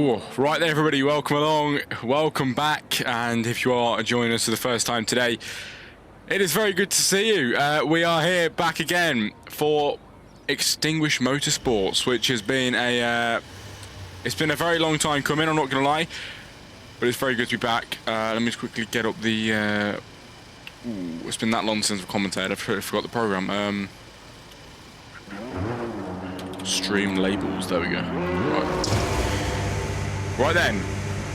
Ooh, right there, everybody, welcome along, welcome back, and if you are joining us for the first time today, it is very good to see you. We are here back again for Extinguished Motorsports, which has been it's been a very long time coming, I'm not going to lie, but it's very good to be back. Let me just quickly get up the, it's been that long since I've commentated, I forgot the program. Stream labels, there we go. Right then,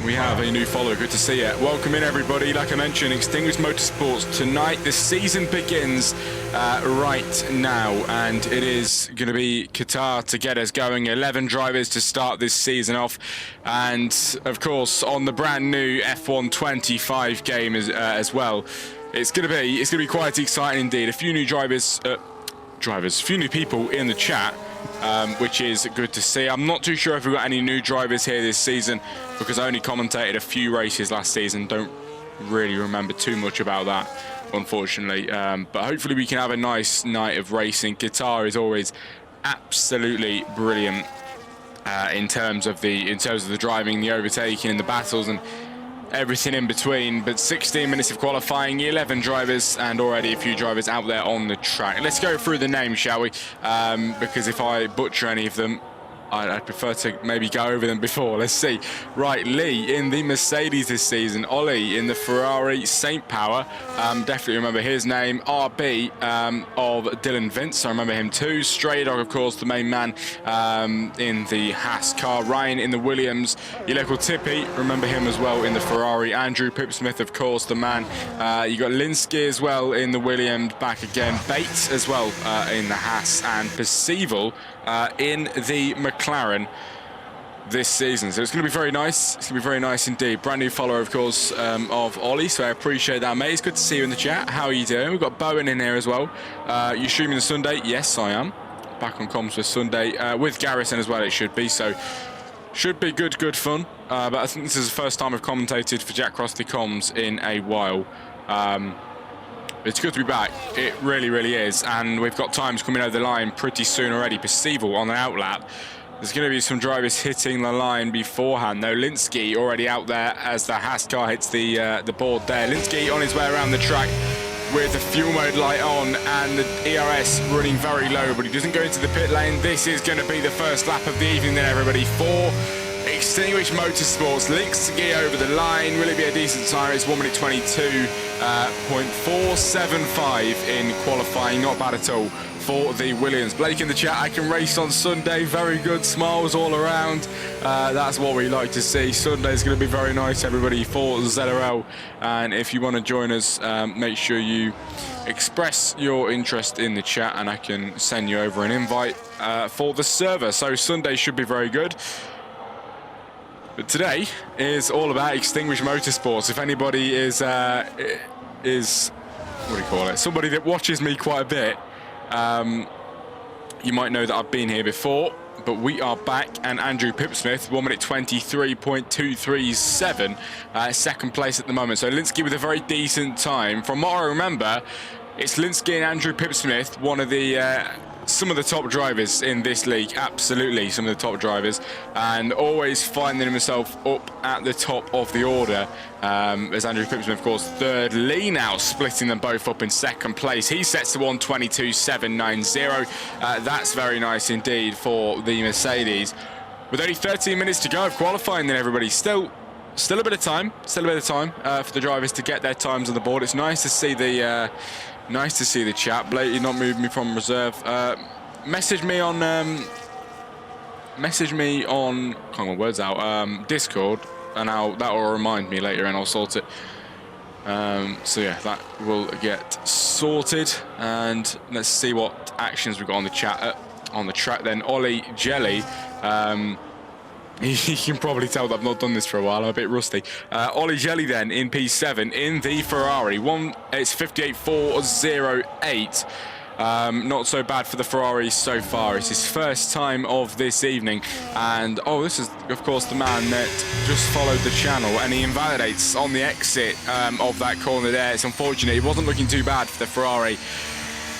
we have a new follower. Good to see you. Welcome in, everybody. Like I mentioned, Extinguished Motorsports tonight. The season begins right now, and it is going to be Qatar to get us going. 11 drivers to start this season off, and of course on the brand new F1 25 game as well. It's going to be quite exciting indeed. A few new a few new people in the chat, which is good to see. I'm not too sure if we've got any new drivers here this season because I only commentated a few races last season. Don't really remember too much about that, unfortunately. But hopefully we can have a nice night of racing. Qatar is always absolutely brilliant in terms of the driving, the overtaking, and the battles, and everything in between. But 16 minutes of qualifying, 11 drivers, and already a few drivers out there on the track. Let's go through the names, shall we? Because if I butcher any of them, I'd prefer to maybe go over them before. Let's see. Right, Lee in the Mercedes this season. Ollie in the Ferrari Saint Power. Definitely remember his name. RB of Dylan Vince. I remember him too. Stray Dog, of course, the main man in the Haas car. Ryan in the Williams. Your local Tippy. Remember him as well in the Ferrari. Andrew Pipsmith, of course, the man. You got Linsky as well in the Williams. Back again. Bates as well in the Haas. And Percival in the McLaren this season. So it's going to be very nice. It's going to be very nice indeed. Brand new follower, of course, of Ollie, so I appreciate that, mate. It's good to see you in the chat. How are you doing? We've got Bowen in here as well. You streaming the Sunday? Yes, I am. Back on comms for Sunday with Garrison as well, it should be. So should be good fun. But I think this is the first time I've commentated for Jack Crossley Comms in a while. It's good to be back. It really is. And we've got times coming over the line pretty soon already. Percival on the outlap. There's going to be some drivers hitting the line beforehand, though. Linsky already out there as the Haas car hits the board there. Linsky on his way around the track with the fuel mode light on and the ERS running very low, but he doesn't go into the pit lane. This is going to be the first lap of the evening then, everybody, for Extinguished Motorsports. Linsky over the line. Will it be a decent time? It's 1 minute 22.475 in qualifying. Not bad at all for the Williams. Blake in the chat, I can race on Sunday. Very good, smiles all around. That's what we like to see. Sunday's going to be very nice, everybody, for ZRL. And if you want to join us, make sure you express your interest in the chat and I can send you over an invite for the server. So Sunday should be very good. But today is all about Extinguished Motorsports. If anybody is what do you call it? Somebody that watches me quite a bit, you might know that I've been here before, but we are back, and Andrew Pipsmith, 1 minute 23.237, second place at the moment. So Linsky with a very decent time. From what I remember, it's Linsky and Andrew Pipsmith, one of the some of the top drivers in this league, absolutely some of the top drivers, and always finding himself up at the top of the order. As Andrew Pipsmith, of course, third. Lee now splitting them both up in second place. He sets the 1:22.790. That's very nice indeed for the Mercedes. With only 13 minutes to go of qualifying then, everybody. Still a bit of time. For the drivers to get their times on the board. It's nice to see the chat. Blake, you're not moving me from reserve. Message me on can't get my words out, Discord, and that will remind me later and I'll sort it. So yeah, that will get sorted, and let's see what actions we've got on the chat on the track then. Ollie Jelly, you can probably tell that I've not done this for a while. I'm a bit rusty. Ollie Jelly then in P7 in the Ferrari. It's 58.408. Not so bad for the Ferrari so far. It's his first time of this evening. And, this is, of course, the man that just followed the channel. And he invalidates on the exit of that corner there. It's unfortunate. It wasn't looking too bad for the Ferrari.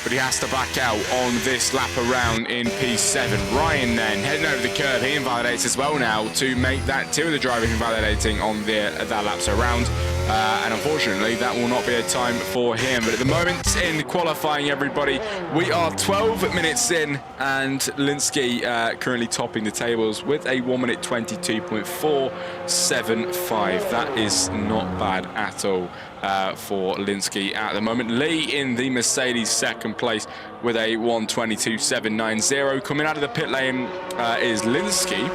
but he has to back out on this lap around in P7. Ryan then heading over the curve, he invalidates as well now to make that two of the drivers invalidating on that laps around. And unfortunately, that will not be a time for him. But at the moment in qualifying, everybody, we are 12 minutes in, and Linsky currently topping the tables with a 1 minute 22.475. That is not bad at all for Linsky at the moment. Lee in the Mercedes second place with a 1:22.790. Coming out of the pit lane is Linsky.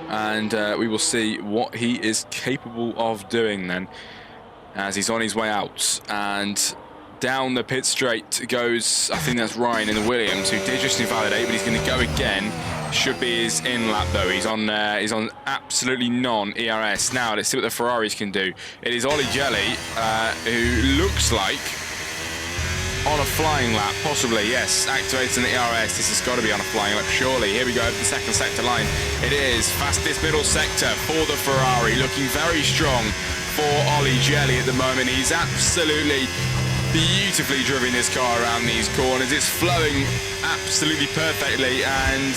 And we will see what he is capable of doing then as he's on his way out. And down the pit straight goes, I think that's Ryan in the Williams, who did just invalidate, but he's going to go again. Should be his in lap though. He's on absolutely non-ERS. Now let's see what the Ferraris can do. It is Ollie Jelly, who looks like on a flying lap, possibly, yes. Activating the ERS, this has got to be on a flying lap, surely. Here we go, the second sector line. It is fastest middle sector for the Ferrari, looking very strong for Ollie Jelly at the moment. He's absolutely beautifully driven this car around these corners. It's flowing absolutely perfectly, and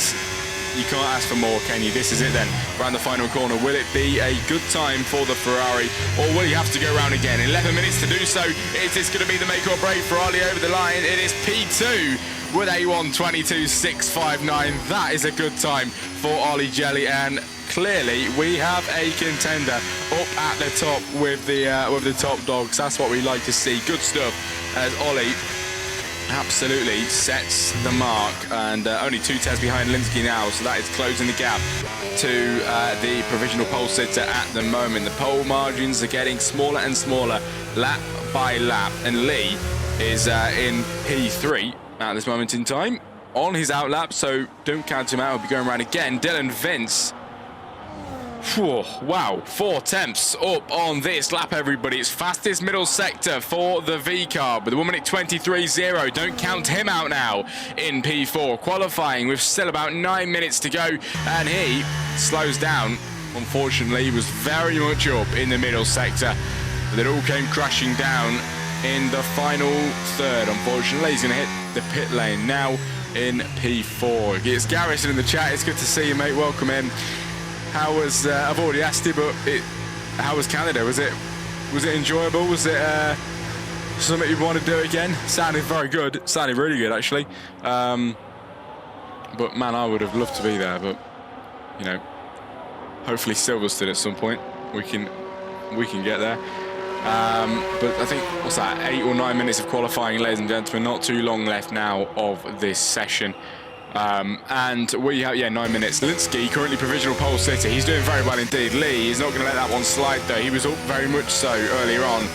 you can't ask for more, can you? This is it then, around the final corner. Will it be a good time for the Ferrari, or will he have to go around again? 11 minutes to do so. Is this going to be the make or break for Ollie over the line? It is P2 with a 1:22.659. That is a good time for Ollie Jelly, and clearly we have a contender up at the top with the top dogs. That's what we like to see. Good stuff as Ollie absolutely sets the mark, and only 2 tenths behind Linsky now, so that is closing the gap to the provisional pole sitter at the moment. The pole margins are getting smaller and smaller lap by lap, and Lee is in P3 at this moment in time on his out lap, so don't count him out. He'll be going around again. Dylan Vince, whew, wow, 4 tenths up on this lap, everybody. It's fastest middle sector for the V car with a 1 minute 23.0. Don't count him out now in P4. Qualifying with still about 9 minutes to go, and he slows down. Unfortunately, he was very much up in the middle sector, but it all came crashing down in the final third. Unfortunately, he's going to hit the pit lane now in P4. It's Garrison in the chat. It's good to see you, mate. Welcome in. How was, I've already asked you, but how was Canada? Was it enjoyable? Was it something you'd want to do again? Sounded very good. Sounded really good, actually. But man, I would have loved to be there. But you know, hopefully Silverstone at some point we can get there. But I think, what's that, 8 or 9 minutes of qualifying, ladies and gentlemen. Not too long left now of this session. And we have, 9 minutes. Linsky, currently provisional pole sitter. He's doing very well indeed. Lee is not going to let that one slide though. He was up very much so earlier on,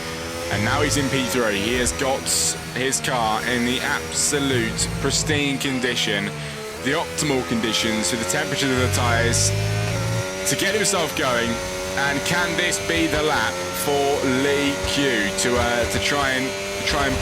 and now he's in P3. He has got his car in the absolute pristine condition, the optimal conditions for the temperature of the tyres to get himself going. And can this be the lap for Lee Q to try and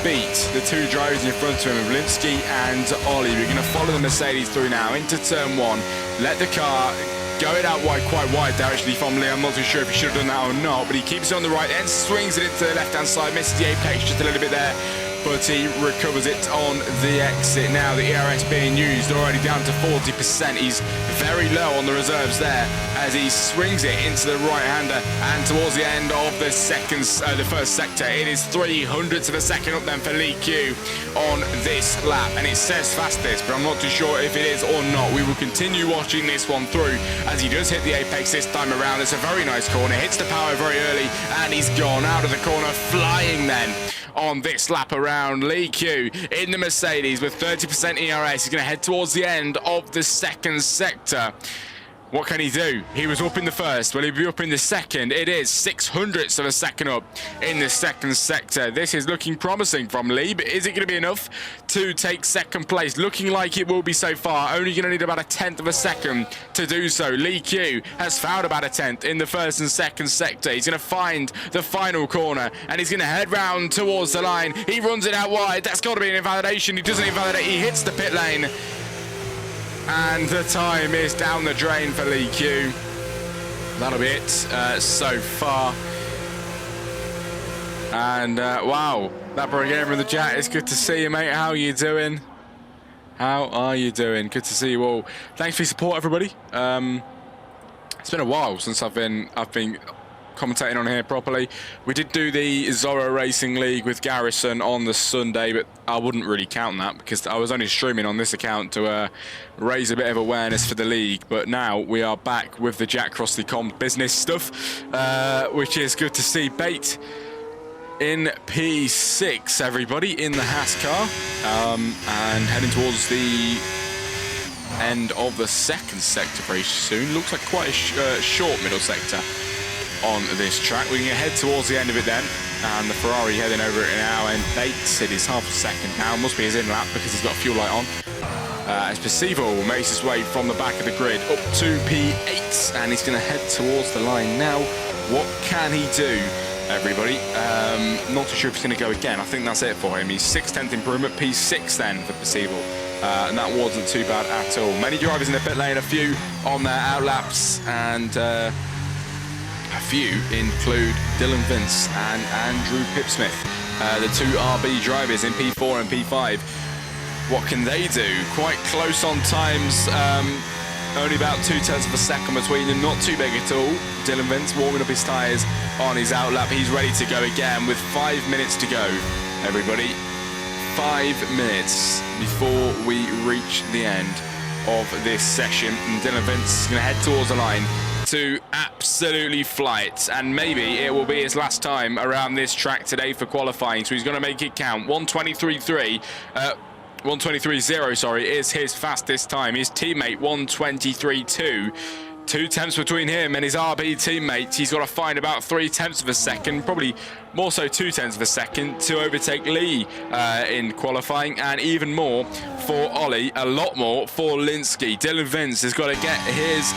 beat the 2 drivers in front of him, Linsky and Ollie? We're going to follow the Mercedes through now into turn 1. Let the car go it out wide, quite wide there actually from Lee. I'm not too sure if he should have done that or not, but he keeps it on the right end, swings it into the left-hand side, misses the apex just a little bit there, but he recovers it on the exit. Now the ERS being used, already down to 40%. He's very low on the reserves there as he swings it into the right-hander, and towards the end of the first sector, it is 300ths of a second up then for Lee Q on this lap, and it says fastest, but I'm not too sure if it is or not. We will continue watching this one through as he does hit the apex this time around. It's a very nice corner, hits the power very early, and he's gone out of the corner flying then on this lap around. Lee Q in the Mercedes with 30% ERS. He's going to head towards the end of the second sector. What can he do? He was up in the first. Will he be up in the second? It is 600ths of a second up in the second sector. This is looking promising from Lee, but is it going to be enough to take second place? Looking like it will be so far. Only going to need about a 10th of a second to do so. Lee Q has found about a 10th in the first and second sector. He's going to find the final corner, and he's going to head round towards the line. He runs it out wide. That's got to be an invalidation. He doesn't invalidate. He hits the pit lane. And the time is down the drain for Lee Q. That'll be it so far. And wow, That bro again from the chat. It's good to see you, mate. How are you doing? How are you doing? Good to see you all. Thanks for your support, everybody. It's been a while since I've been commentating on here properly. We did do the Zorro Racing League with Garrison on the Sunday, but I wouldn't really count that because I was only streaming on this account to raise a bit of awareness for the league. But now we are back with the Jack Crossley Comms business stuff, which is good to see. Bait in P6, everybody, in the Haas car, and heading towards the end of the second sector very soon. Looks like quite a short middle sector on this track. We can head towards the end of it then, and the Ferrari heading over it now, and Bates, it is half a second down, must be his in lap because he's got a fuel light on. As Percival makes his way from the back of the grid up to P8, and he's going to head towards the line now. What can he do, everybody? Not too sure if he's going to go again. I think that's it for him. He's 6/10 improvement, P6 then for Percival. And that wasn't too bad at all. Many drivers in the pit lane, a few on their outlaps, and a few include Dylan Vince and Andrew Pipsmith, the two RB drivers in P4 and P5. What can they do? Quite close on times, only about 0.2 of a second between them, not too big at all. Dylan Vince warming up his tyres on his outlap. He's ready to go again with 5 minutes to go, everybody. 5 minutes before we reach the end of this session, and Dylan Vince is going to head towards the line to absolutely fly it, and maybe it will be his last time around this track today for qualifying, so he's going to make it count. 1:23.0, sorry, is his fastest time. His teammate 1:23.2. 2/10 between him and his RB teammate. He's got to find about 0.3 of a second, probably more so 0.2 of a second, to overtake Lee in qualifying, and even more for Ollie, a lot more for Linsky. Dylan Vince has got to get his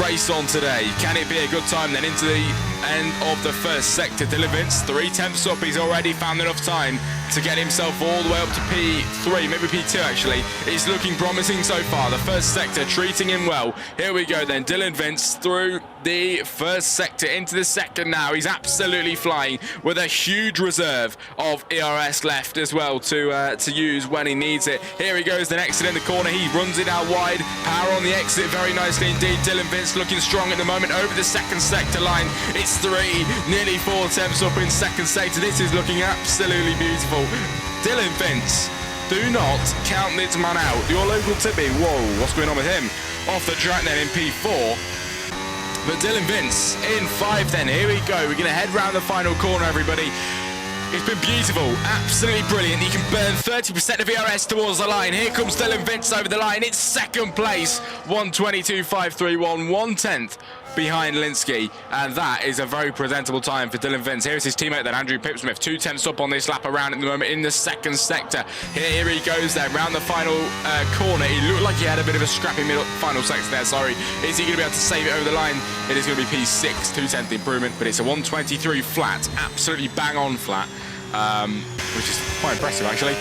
race on today. Can it be a good time then into the end of the first sector? Dylan Vince, 0.3 up. He's already found enough time to get himself all the way up to P3, maybe P2 actually. It's looking promising so far. The first sector treating him well. Here we go then. Dylan Vince through the first sector into the second now. He's absolutely flying with a huge reserve of ERS left as well to use when he needs it. Here he goes, then exit in the corner. He runs it out wide. Power on the exit very nicely indeed. Dylan Vince looking strong at the moment over the second sector line. It's nearly 0.4 up in second sector. This is looking absolutely beautiful. Dylan Vince, do not count this man out. Your local tippy, whoa, what's going on with him? Off the track then in P4. But Dylan Vince in 5 then. Here we go. We're going to head round the final corner, everybody. It's been beautiful, absolutely brilliant. He can burn 30% of ERS towards the line. Here comes Dylan Vince over the line. It's second place, 1:22.531, 1/10 behind Linsky, and that is a very presentable time for Dylan Vince. Here's his teammate then, Andrew Pipsmith, 2/10 up on this lap around at the moment in the second sector. Here he goes then, round the final corner. He looked like he had a bit of a scrappy final sector there, sorry. Is he going to be able to save it over the line? It is going to be P6, 2/10 improvement, but it's a 1:23 flat, absolutely bang on flat, which is quite impressive actually.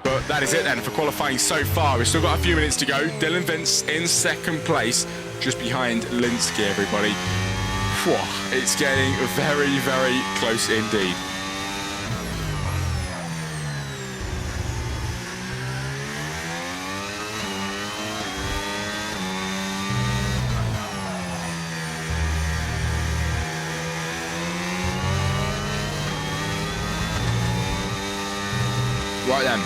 But that is it then for qualifying so far. We've still got a few minutes to go. Dylan Vince in second place, just behind Linsky, everybody. Whew, it's getting very, very close indeed. Right then.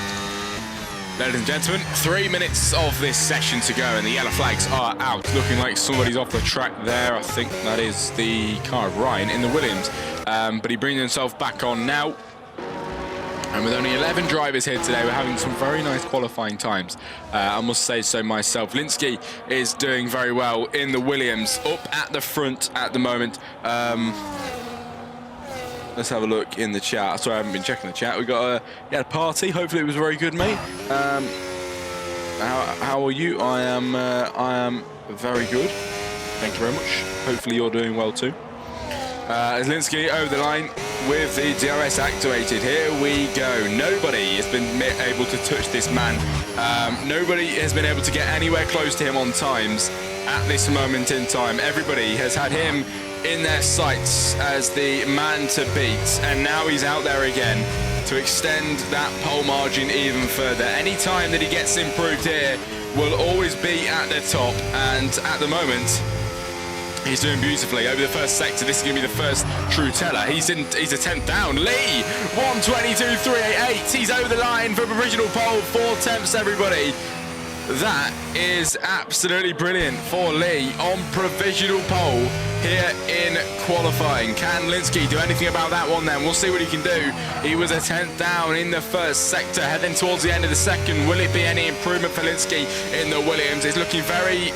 Ladies and gentlemen, 3 minutes of this session to go, and the yellow flags are out. Looking like somebody's off the track there. I think that is the car of Ryan in the Williams. But he brings himself back on now. And with only 11 drivers here today, we're having some very nice qualifying times. I must say so myself. Linsky is doing very well in the Williams, up at the front at the moment. Let's have a look in the chat. Sorry, I haven't been checking the chat. We got a party. Hopefully, it was very good, mate. How are you? I am very good. Thank you very much. Hopefully, you're doing well too. As Linsky over the line with the DRS activated. Here we go. Nobody has been able to touch this man. Nobody has been able to get anywhere close to him on times at this moment in time. Everybody has had him in their sights as the man to beat, and now he's out there again to extend that pole margin even further. Any time that he gets improved here will always be at the top, and at the moment he's doing beautifully over the first sector. This is going to be the first true teller. He's a 10th down. Lee, 1:22.388. He's over the line for a provisional pole, 4 tenths, everybody. That is absolutely brilliant for Lee on provisional pole here in qualifying. Can Linsky do anything about that one then? We'll see what he can do. He was a 10th down in the first sector, heading towards the end of the second. Will it be any improvement for Linsky in the Williams? He's looking very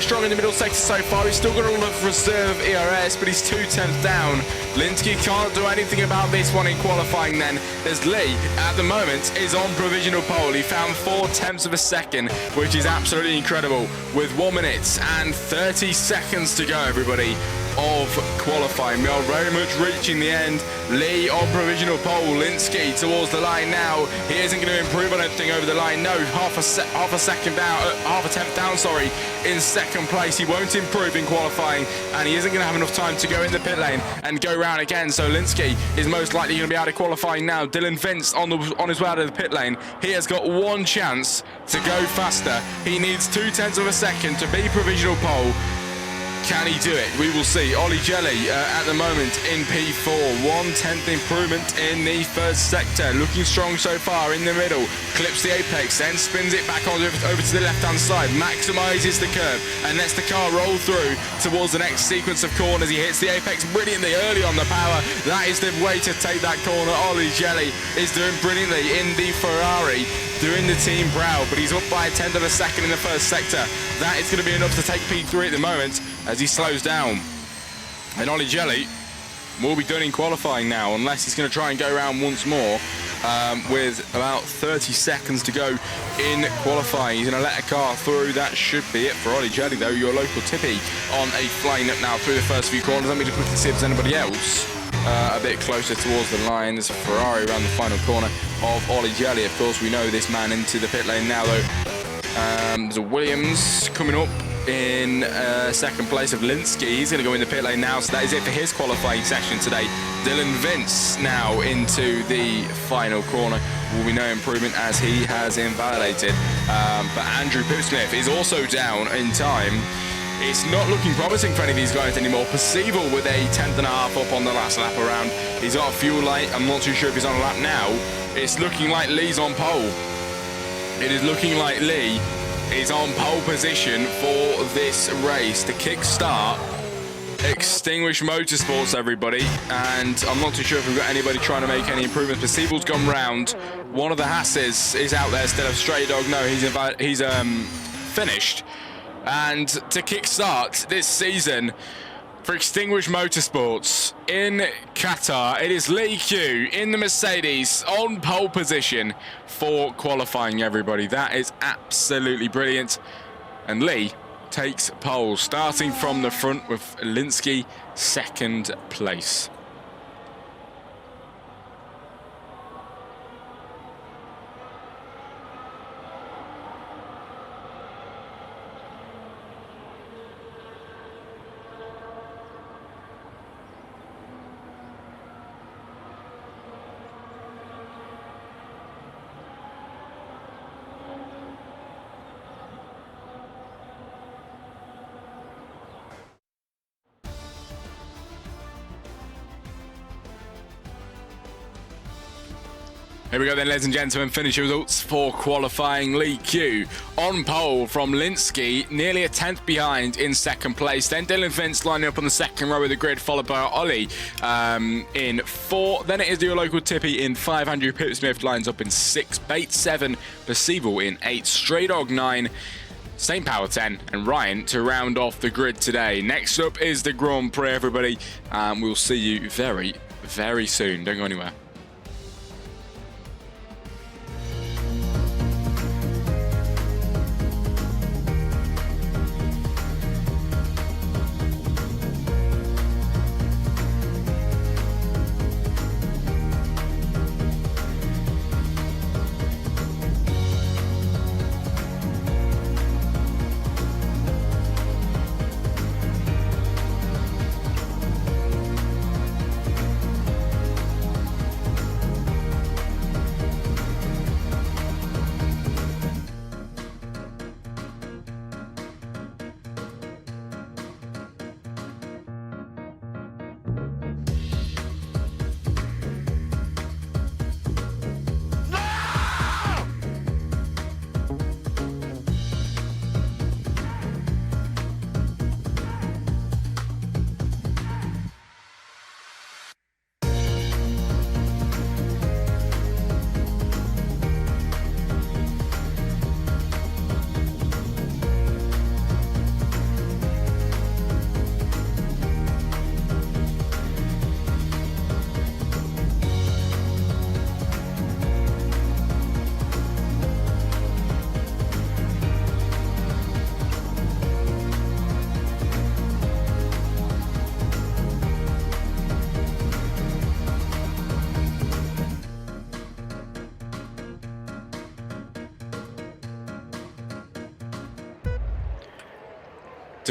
strong in the middle sector so far. He's still got a lot of reserve ERS, but he's 2/10 down. Linsky can't do anything about this one in qualifying then. There's Lee, at the moment, is on provisional pole. He found 4/10 of a second, which is absolutely incredible, with 1 minute and 30 seconds to go, everybody, of qualifying. We are very much reaching the end. Lee on provisional pole. Linsky towards the line now. He isn't going to improve, I don't think, over the line. No, half a second down, half a tenth down, sorry, in second place. He won't improve in qualifying, and he isn't going to have enough time to go in the pit lane and go round again. So Linsky is most likely going to be out of qualifying now. Dylan Vince on his way out of the pit lane. He has got one chance to go faster. He needs 2/10 of a second to be provisional pole. Can he do it? We will see. Ollie Jelly at the moment in P4. 1/10 improvement in the first sector. Looking strong so far in the middle. Clips the apex, then spins it back on over to the left-hand side. Maximises the curve and lets the car roll through towards the next sequence of corners. He hits the apex brilliantly early on the power. That is the way to take that corner. Ollie Jelly is doing brilliantly in the Ferrari, doing the team proud, but he's up by 1/10 of a second in the first sector. That is going to be enough to take P3 at the moment as he slows down. And Ollie Jelly will be done in qualifying now, unless he's going to try and go around once more with about 30 seconds to go in qualifying. He's going to let a car through. That should be it for Ollie Jelly, though. Your local tippy on a flying up now through the first few corners. Let me just quickly see if there's anybody else a bit closer towards the line. There's a Ferrari around the final corner of Ollie Jelly. Of course, we know this man into the pit lane now, though. There's a Williams coming up in second place of Linsky. He's going to go in the pit lane now, so that is it for his qualifying session today. Dylan Vince now into the final corner. Will be no improvement as he has invalidated. But Andrew Pipsmith is also down in time. It's not looking promising for any of these guys anymore. Percival with a 10th and a half up on the last lap around. He's got a fuel light. I'm not too sure if he's on a lap now. It's looking like Lee's on pole. It is looking like Lee is on pole position for this race to kick-start Extinguished Motorsports, everybody. And I'm not too sure if we've got anybody trying to make any improvements. Percival's gone round. One of the Hasses is out there instead of Stray Dog. No, he's finished. And to kick-start this season for Extinguished Motorsports in Qatar, it is Lee Q in the Mercedes on pole position for qualifying, everybody. That is absolutely brilliant. And Lee takes pole, starting from the front with Linsky second place. Here we go then, ladies and gentlemen. Finish results for qualifying. Lee Q on pole from Linsky, nearly a 10th behind in second place. Then Dylan Vince lining up on the second row of the grid, followed by Ollie in 4. Then it is your local tippy in 5. Andrew Pipsmith lines up in 6. Bait 7. Percival in 8. Stray Dog 9. St. Power 10, and Ryan to round off the grid today. Next up is the Grand Prix, everybody. We'll see you very, very soon. Don't go anywhere.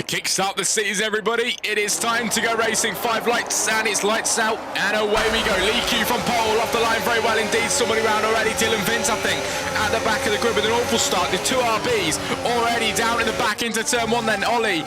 To kickstart the season, everybody, it is time to go racing. 5 lights, and it's lights out, and away we go. Lee Q from pole, off the line very well indeed. Somebody round already. Dylan Vince, I think, at the back of the grid with an awful start. The 2 RBs already down in the back into turn 1. Then Ollie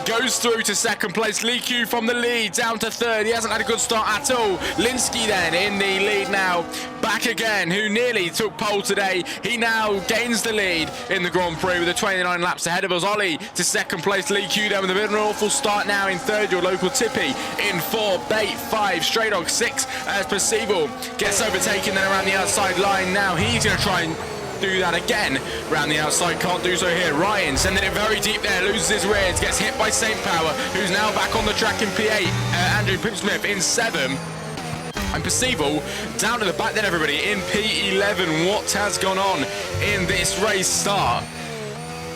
goes through to second place. Lee Q from the lead down to third. He hasn't had a good start at all. Linsky then in the lead now. Back again, who nearly took pole today. He now gains the lead in the Grand Prix with the 29 laps ahead of us. Ollie to second place. Lee Q down with a bit of an awful start now in third. Your local Tippy in 4, Bait 5, Stray Dog 6 as Percival gets overtaken then around the outside line. Now he's going to try and do that again around the outside. Can't do so here. Ryan sending it very deep there, loses his rears, gets hit by St. Power, who's now back on the track in P8. Andrew Pipsmith in 7. And Percival down to the back then, everybody, in P11. What has gone on in this race start?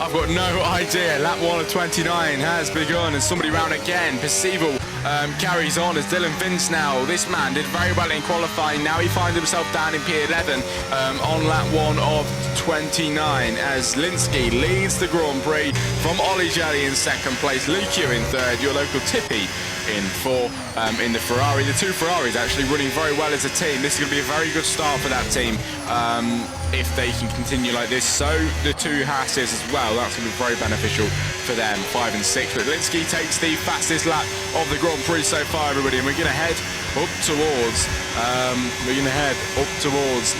I've got no idea. Lap 1 of 29 has begun, and somebody round again. Percival carries on as Dylan Vince now. This man did very well in qualifying. Now he finds himself down in P11 on lap 1 of 29 as Linsky leads the Grand Prix from Ollie Jelly in second place. Lee Q in third. Your local Tippy in 4 in the Ferrari. The 2 Ferraris actually running very well as a team. This is going to be a very good start for that team if they can continue like this. So the 2 Hasses as well. That's going to be very beneficial for them, 5 and 6. But Linsky takes the fastest lap of the Grand Prix so far, everybody, and we're going to head up towards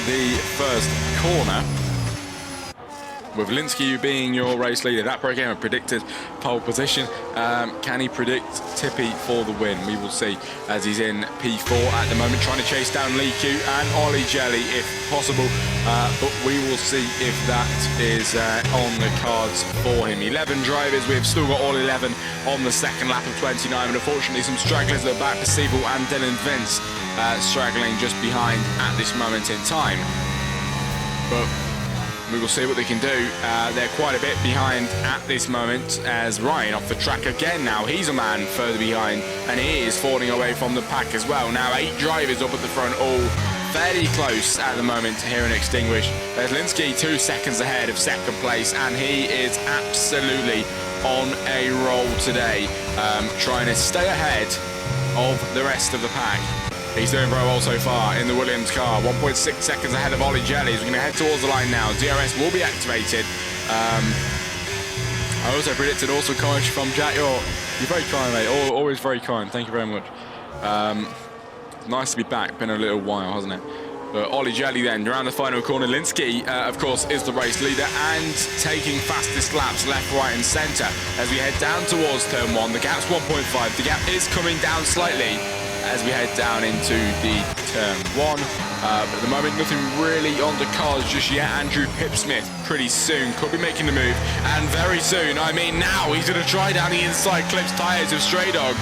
the first corner, with Linsky being your race leader. That program predicted pole position. Can he predict Tippy for the win? We will see, as he's in P4 at the moment, trying to chase down Lee Q and Ollie Jelly if possible. But we will see if that is on the cards for him. 11 drivers. We've still got all 11 on the second lap of 29. And unfortunately, some stragglers at the back. Percival and Dylan Vince straggling just behind at this moment in time. But we will see what they can do. They're quite a bit behind at this moment as Ryan off the track again now. He's a man further behind, and he is falling away from the pack as well. Now 8 drivers up at the front, all fairly close at the moment here in Extinguished. There's Linsky 2 seconds ahead of second place, and he is absolutely on a roll today, trying to stay ahead of the rest of the pack. He's doing very well so far in the Williams car. 1.6 seconds ahead of Ollie Jelly. We're going to head towards the line now. DRS will be activated. I also predicted also courage from Jack. You're very kind, mate. Always very kind. Thank you very much. Nice to be back. Been a little while, hasn't it? But Ollie Jelly then around the final corner. Linsky, of course, is the race leader and taking fastest laps left, right and centre as we head down towards turn 1. The gap's 1.5. The gap is coming down slightly as we head down into the turn 1. But at the moment, nothing really on the cards just yet. Andrew Pipsmith pretty soon could be making the move, and very soon, I mean now, he's going to try down the inside clips tyres of Stray Dog,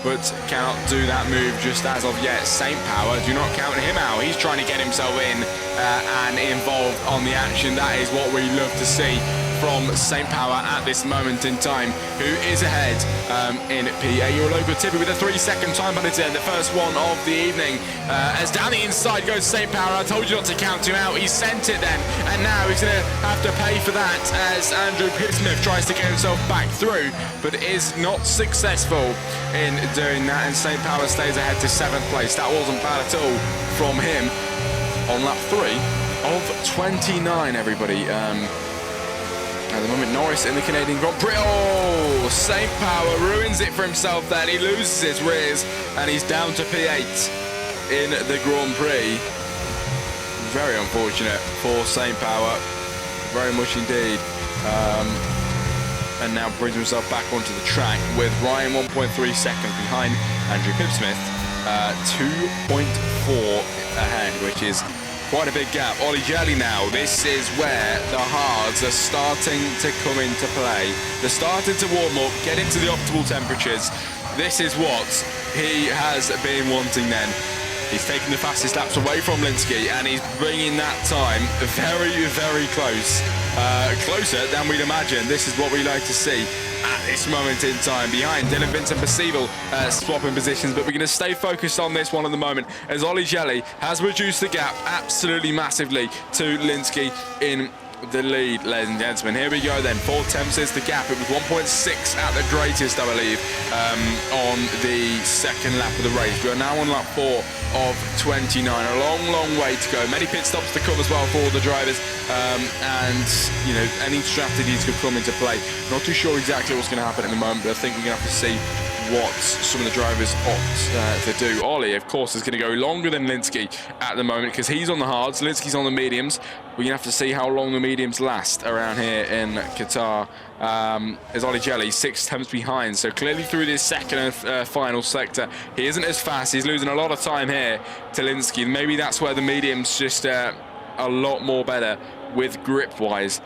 but cannot do that move just as of yet. St. Power, do not count him out. He's trying to get himself in and involved on the action. That is what we love to see from St. Power at this moment in time, who is ahead in P8. Your local Tippy with a 3-second time penalty in the first one of the evening. As down the inside goes St. Power. I told you not to count him out. He sent it then, and now he's going to have to pay for that as Andrew Pipsmith tries to get himself back through, but is not successful in doing that, and St. Power stays ahead to 7th place. That wasn't bad at all from him on lap 3 of 29, everybody. At the moment, Norris in the Canadian Grand Prix. Oh, St. Power ruins it for himself then. He loses his rears and he's down to P8 in the Grand Prix. Very unfortunate for St. Power. Very much indeed. And now brings himself back onto the track with Ryan 1.3 seconds behind Andrew Pipsmith. 2.4 ahead, which is quite a big gap. Ollie Jelly now, this is where the hards are starting to come into play. They're starting to warm up, get into the optimal temperatures. This is what he has been wanting then. He's taking the fastest laps away from Linsky, and he's bringing that time very, very close. Closer than we'd imagine. This is what we like to see at this moment in time. Behind Dylan Vince and Percival swapping positions, but we're going to stay focused on this one at the moment as Ollie Jelly has reduced the gap absolutely massively to Linsky in the lead, ladies and gentlemen. Here we go then. 4 tenths is the gap. It was 1.6 at the greatest, I believe, on the second lap of the race. We are now on lap 4 of 29. A long, long way to go. Many pit stops to come as well for all the drivers. And, you know, any strategies could come into play. Not too sure exactly what's going to happen at the moment, but I think we're going to have to see what some of the drivers opt to do. Ollie, of course, is going to go longer than Linsky at the moment because he's on the hards. Linsky's on the mediums. We're going to have to see how long the mediums last around here in Qatar. As Ollie Jelly 6 tenths behind, so clearly through this second and final sector, he isn't as fast. He's losing a lot of time here to Linsky. Maybe that's where the mediums just a lot more better with grip-wise.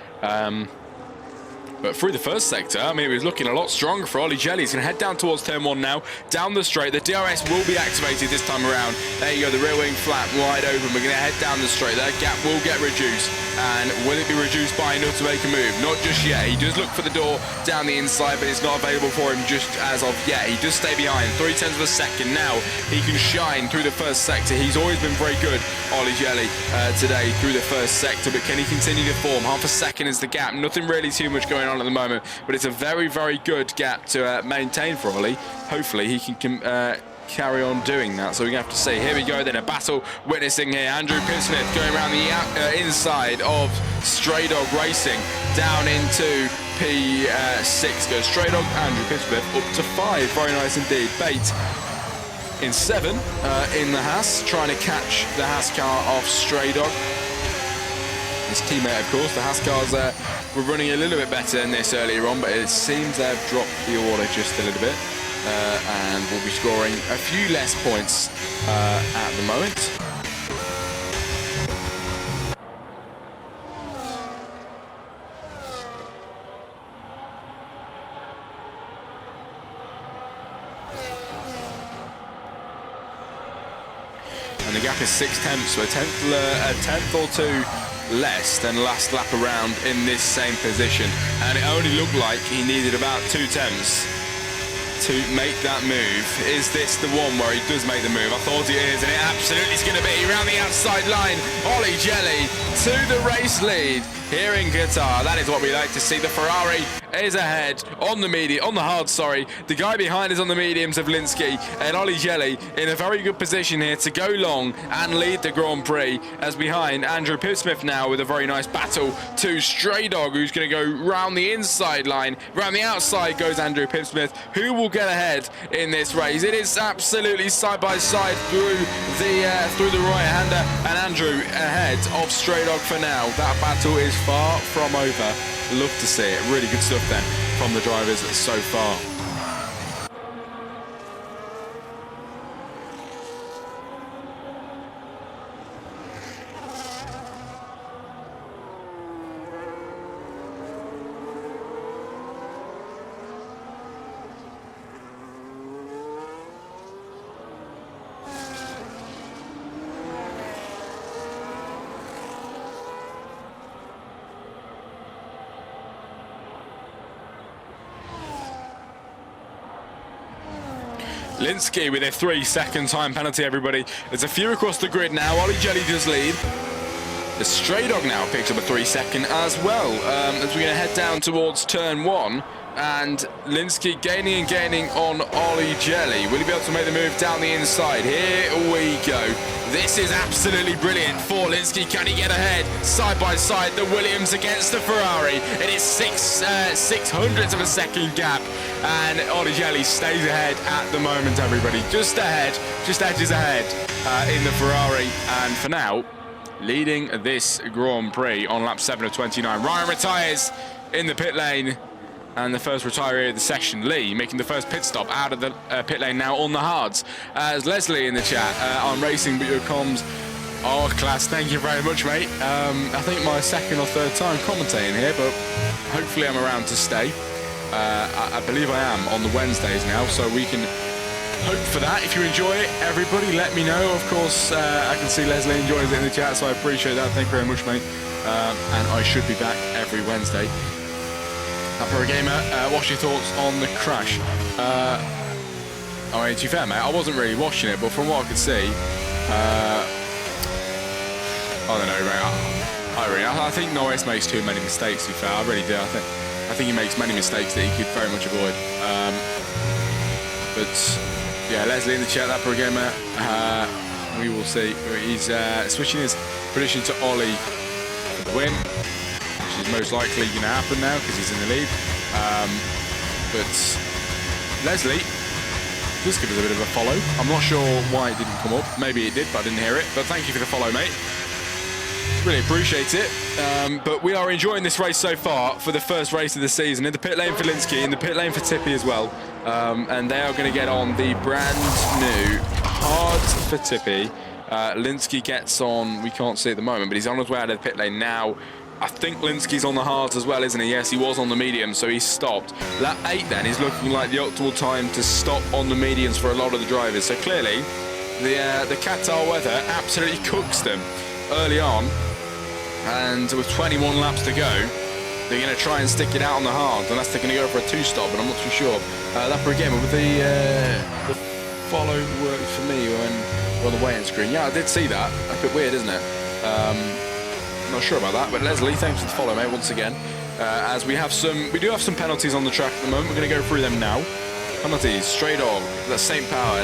But through the first sector, I mean, it was looking a lot stronger for Ollie Jelly. He's going to head down towards turn 1 now, down the straight. The DRS will be activated this time around. There you go, the rear wing flap wide open. We're going to head down the straight. That gap will get reduced. And will it be reduced by enough to make a move? Not just yet. He does look for the door down the inside, but it's not available for him just as of yet. He does stay behind. 3 tenths of a second now. He can shine through the first sector. He's always been very good, Ollie Jelly, today through the first sector. But can he continue to form? Half a second is the gap. Nothing really too much going on at the moment, but it's a very, very good gap to maintain for Ollie. Hopefully he can carry on doing that, so we're going to have to see. Here we go then, a battle witnessing here. Andrew Pipsmith going around the inside of Stray Dog Racing down into P6. Goes Stray Dog, Andrew Pipsmith up to 5. Very nice indeed. Bait in 7 in the Haas, trying to catch the Haas car of Stray Dog. His teammate, of course. The Haas cars were running a little bit better than this earlier on, but it seems they've dropped the order just a little bit. And will be scoring a few less points at the moment. And the gap is 6 tenths, so a tenth or two less than last lap around in this same position. And it only looked like he needed about 2 tenths to make that move. Is this the one where he does make the move? I thought it is, and it absolutely is going to be around the outside line. Ollie Jelly to the race lead here in Qatar. That is what we like to see. The Ferrari is ahead on the hards, sorry. The guy behind is on the mediums of Linsky, and Ollie Jelly in a very good position here to go long and lead the Grand Prix, as behind Andrew Pipsmith now with a very nice battle to Stray Dog, who's going to go round the inside line. Round the outside goes Andrew Pipsmith, who will get ahead in this race. It is absolutely side by side through the right-hander, and Andrew ahead of Stray Dog for now. That battle is far from over. Love to see it. Really good stuff then from the drivers so far. Linsky with a 3-second time penalty, everybody. There's a few across the grid now. Ollie Jelly does lead. The Stray Dog now picks up a 3-second as well. As we're going to head down towards turn 1. And Linsky gaining and gaining on Ollie Jelly. Will he be able to make the move down the inside? Here we go. This is absolutely brilliant for Linsky. Can he get ahead? Side by side, the Williams against the Ferrari. It is 6/600ths of a second gap. And Ollie Jelly stays ahead at the moment, everybody. Just ahead, just edges ahead in the Ferrari. And for now, leading this Grand Prix on lap 7 of 29. Ryan retires in the pit lane. And the first retiree of the session, Lee, making the first pit stop out of the pit lane now on the hards. As Leslie in the chat, on racing, but your comms are class. Thank you very much, mate. I think my second or third time commentating here, but hopefully I'm around to stay. I believe I am on the Wednesdays now, so we can hope for that. If you enjoy it, everybody, let me know. Of course, I can see Leslie enjoys it in the chat, so I appreciate that. Thank you very much, mate. And I should be back every Wednesday. Pro Gamer, what's your thoughts on the crash? I mean, to be fair, mate, I wasn't really watching it, but from what I could see, I don't know, mate. I think Norris makes too many mistakes, to be fair. I really do. I think he makes many mistakes that he could very much avoid. But yeah, Leslie in the chat, that pro gamer. We will see. He's switching his position to Ollie for the win, which is most likely going to happen now because he's in the lead. But Leslie just give us a bit of a follow. I'm not sure why it didn't come up. Maybe it did, but I didn't hear it. But thank you for the follow, mate. Really appreciate it. But we are enjoying this race so far for the first race of the season. In the pit lane for Linsky, in the pit lane for Tippy as well. And they are going to get on the brand new hard for Tippy. Linsky gets on, we can't see at the moment, but he's on his way out of the pit lane now. I think Linsky's on the hards as well, isn't he? Yes, he was on the medium, so he stopped. Lap 8 then is looking like the optimal time to stop on the mediums for a lot of the drivers. So clearly, the Qatar weather absolutely cooks them early on. And with 21 laps to go, they're going to try and stick it out on the hards, unless they're going to go for a 2-stop, but I'm not too sure. That for again, with the follow worked for me when on the weigh-in screen. Yeah, I did see that. A bit weird, isn't it? Not sure about that, but Leslie, thanks for the follow, mate, once again. As we do have some penalties on the track at the moment. We're going to go through them now. Penalties, straight on. That's St. Power,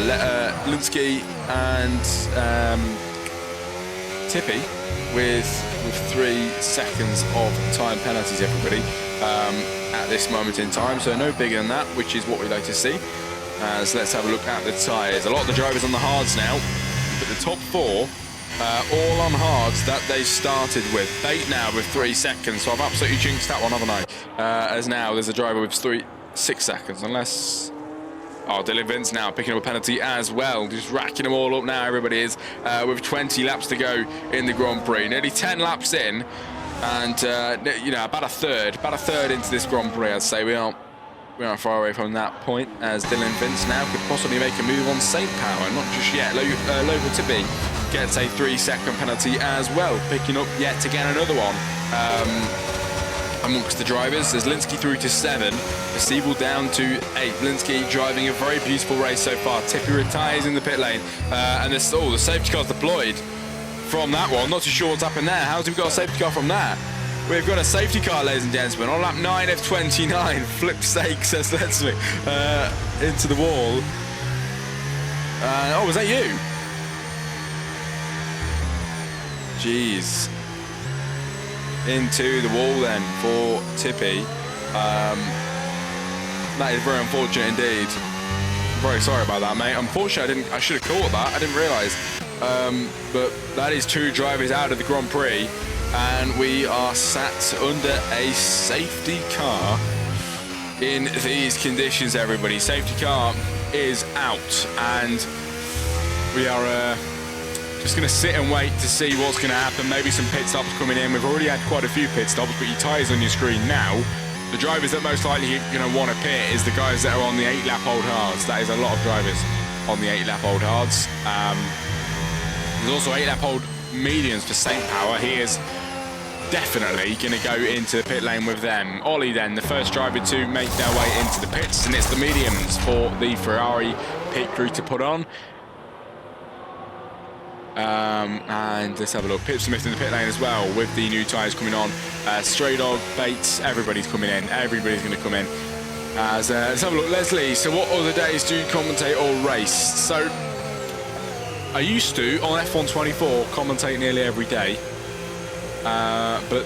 Linsky and Tippy with 3 seconds of time penalties, everybody, at this moment in time. So no bigger than that, which is what we like to see. So let's have a look at the tyres. A lot of the drivers on the hards now, but the top 4 all on hards that they started with. Bate now with 3 seconds, so I've absolutely jinxed that one, haven't I? As now there's a driver with 6 seconds, unless... Oh, Dylan Vince now picking up a penalty as well. Just racking them all up now, everybody is, with 20 laps to go in the Grand Prix. Nearly 10 laps in, and, you know, about a third into this Grand Prix, I'd say. We aren't far away from that point, as Dylan Vince now could possibly make a move on St. Power. Not just yet. Local Tippy gets a 3-second penalty as well, picking up yet again another one. Amongst the drivers, there's Linsky through to 7, Siebel down to 8. Linsky driving a very beautiful race so far. Tippy retires in the pit lane, and there's the safety car's deployed from that one. Not too sure what's happened there. How's we got a safety car from that? We've got a safety car, ladies and gentlemen, on lap 9 of 29. Flip's sake, says Leslie, into the wall. Oh, was that you? Jeez. Into the wall then for Tippy. That is very unfortunate indeed. I'm very sorry about that, mate. Unfortunately, I should have caught that. I didn't realise. But that is 2 drivers out of the Grand Prix, and we are sat under a safety car in these conditions, everybody. Safety car is out, and we are just going to sit and wait to see what's going to happen. Maybe some pit stops coming in. We've already had quite a few pit stops, but your tyres on your screen now. The drivers that most likely are going to want to pit is the guys that are on the 8-lap-old hards. That is a lot of drivers on the 8-lap-old hards. There's also 8-lap-old mediums for St. Power. He is definitely going to go into the pit lane with them. Ollie then, the first driver to make their way into the pits, and it's the mediums for the Ferrari pit crew to put on. And let's have a look. Pip Smith in the pit lane as well with the new tyres coming on. Stray Dog, Bates, everybody's coming in. Everybody's going to come in. Let's have a look. Leslie, so what other days do you commentate or race? So I used to, on F1 24, commentate nearly every day. But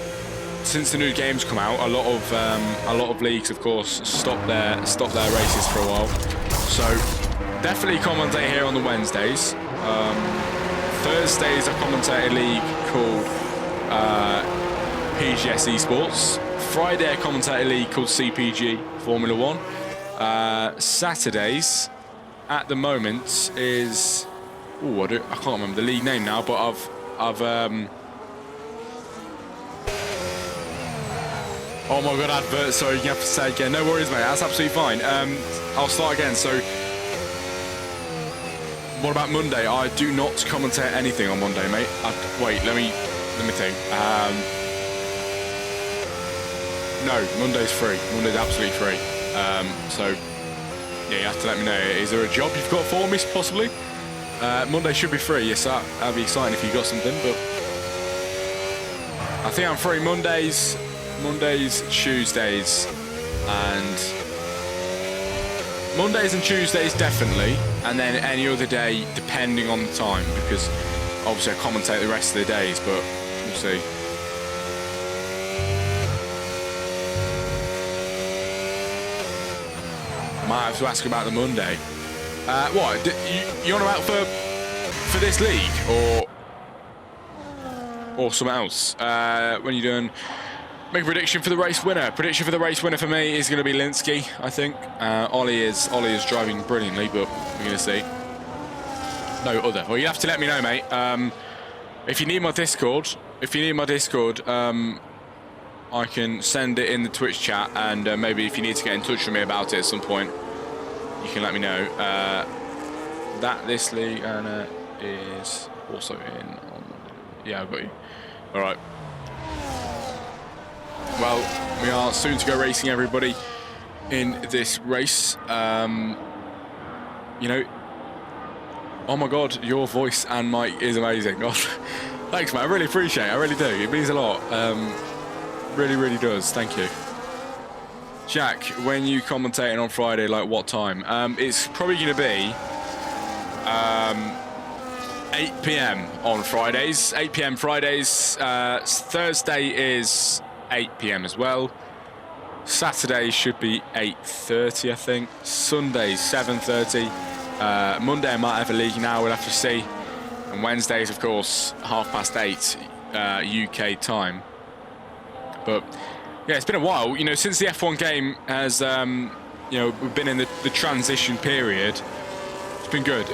since the new games come out, a lot of leagues, of course, stop their races for a while. So definitely commentate here on the Wednesdays. Thursdays I commentate a league called PGS Esports. Friday I commentate a league called CPG Formula 1. Saturdays at the moment is I can't remember the league name now, but I've oh my god, advert, sorry, you have to say again. No worries, mate, that's absolutely fine. I'll start again. So what about Monday? I do not commentate anything on Monday, mate. Wait, let me think. No, Monday's free. Monday's absolutely free. So yeah, you have to let me know. Is there a job you've got for me, possibly? Monday should be free. Yes, that'd be exciting if you got something. But I think I'm free Mondays, Tuesdays, and Tuesdays definitely, and then any other day depending on the time, because obviously I commentate the rest of the days, but we'll see. I might have to ask about the Monday. What? You on about for this league or something else? When you're doing, make a prediction for the race winner. Prediction for the race winner for me is going to be Linsky, I think. Ollie is driving brilliantly, but we're going to see. No other. Well, you have to let me know, mate. If you need my Discord, I can send it in the Twitch chat, and maybe if you need to get in touch with me about it at some point, you can let me know. This league is also in on... Yeah, I've got you. All right. Well, we are soon to go racing, everybody, in this race. You know, oh my God, your voice and mic is amazing. God, thanks, man. I really appreciate it. I really do. It means a lot. Really, really does. Thank you. Jack, when you commentating on Friday, like what time? It's probably going to be 8 p.m. on Fridays. 8 p.m. Fridays. Thursday is 8 p.m. as well. Saturday should be 8:30, I think. Sunday 7:30. Monday I might have a league now. We'll have to see. And Wednesdays, of course, 8:30 UK time. But yeah, it's been a while. You know, since the F1 game has, you know, we've been in the transition period. It's been good.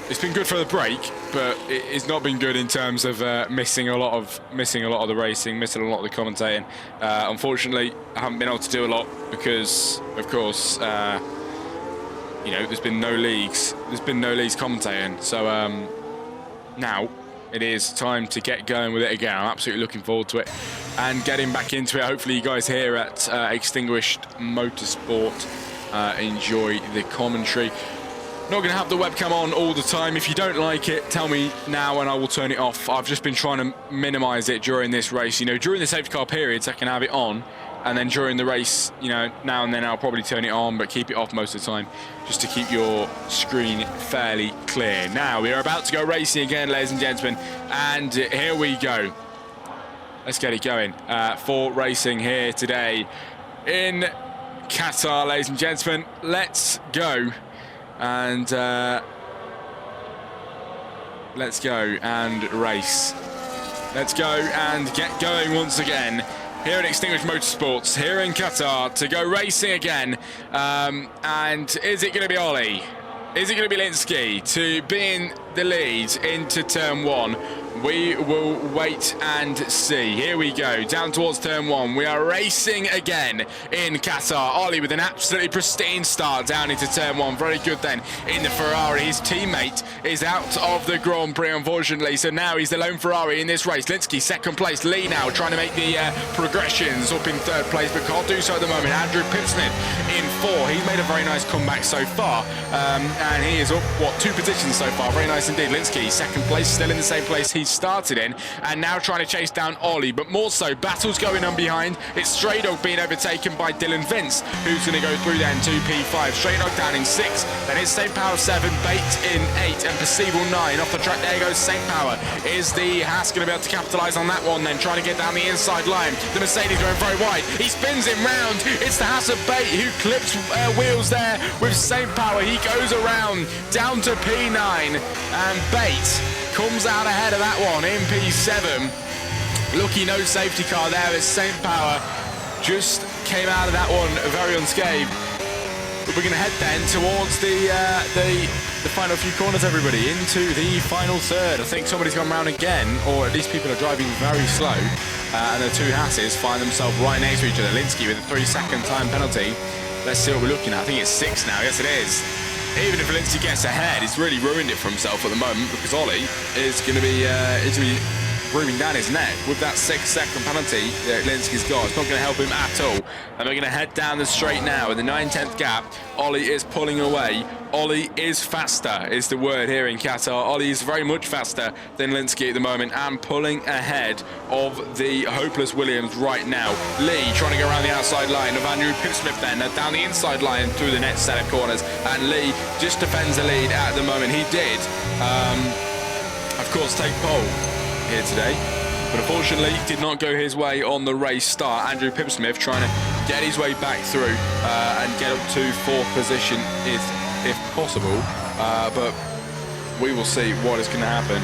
It's been good for the break, but it's not been good in terms of missing a lot of the racing, missing a lot of the commentating. Unfortunately, I haven't been able to do a lot because, of course, you know, there's been no leagues. There's been no leagues commentating. So now it is time to get going with it again. I'm absolutely looking forward to it and getting back into it. Hopefully, you guys here at Extinguished Motorsport enjoy the commentary. Not going to have the webcam on all the time. If you don't like it, tell me now and I will turn it off. I've just been trying to minimise it during this race. You know, during the safety car periods, I can have it on. And then during the race, you know, now and then I'll probably turn it on, but keep it off most of the time, just to keep your screen fairly clear. Now, we are about to go racing again, ladies and gentlemen. And here we go. Let's get it going for racing here today in Qatar, ladies and gentlemen. Let's go. And let's go and race. Let's go and get going once again here at Extinguished Motorsports here in Qatar to go racing again. And is it going to be Ollie? Is it going to be Linsky to be in the lead into turn one? We will wait and see. Here we go, down towards turn one. We are racing again in Qatar. Ollie with an absolutely pristine start down into turn one. Very good then in the Ferrari. His teammate is out of the Grand Prix, unfortunately. So now he's the lone Ferrari in this race. Linsky, second place. Lee now trying to make the progressions up in third place, but can't do so at the moment. Andrew Pipsnett in four. He's made a very nice comeback so far. And he is up, what, 2 positions so far. Very nice indeed. Linsky, second place, still in the same place he started in, and now trying to chase down Ollie, but more so, battles going on behind. It's Stray Dog being overtaken by Dylan Vince, who's going to go through then to P5. Stray Dog down in 6, then it's St. Power 7, Bait in 8, and Perceivable 9. Off the track, there goes St. Power. Is the Haas going to be able to capitalise on that one then, trying to get down the inside line. The Mercedes going very wide. He spins him round. It's the Haas of Bait who clips wheels there with St. Power. He goes around down to P9, and Bait comes out ahead of that one in P7. Lucky no safety car there as St. Power just came out of that one very unscathed. But we're going to head then towards the final few corners, everybody, into the final third. I think somebody's gone round again, or at least people are driving very slow. And the two Hasses find themselves right next to each other. Linsky with a 3-second time penalty. Let's see what we're looking at. I think it's 6 now. Yes, it is. Even if Linsky gets ahead, he's really ruined it for himself at the moment, because Ollie is going to be breathing down his neck with that 6-second penalty that Linsky's got. It's not going to help him at all. And we're going to head down the straight now. In the 9/10 gap, Ollie is pulling away. Ollie is faster, is the word here in Qatar. Ollie is very much faster than Linsky at the moment and pulling ahead of the hopeless Williams right now. Lee trying to go around the outside line of Andrew Pipsmith then, down the inside line through the net set of corners. And Lee just defends the lead at the moment. He did, of course, take pole here today, but unfortunately did not go his way on the race start. Andrew Pipsmith trying to get his way back through and get up to 4th position if possible, but we will see what is going to happen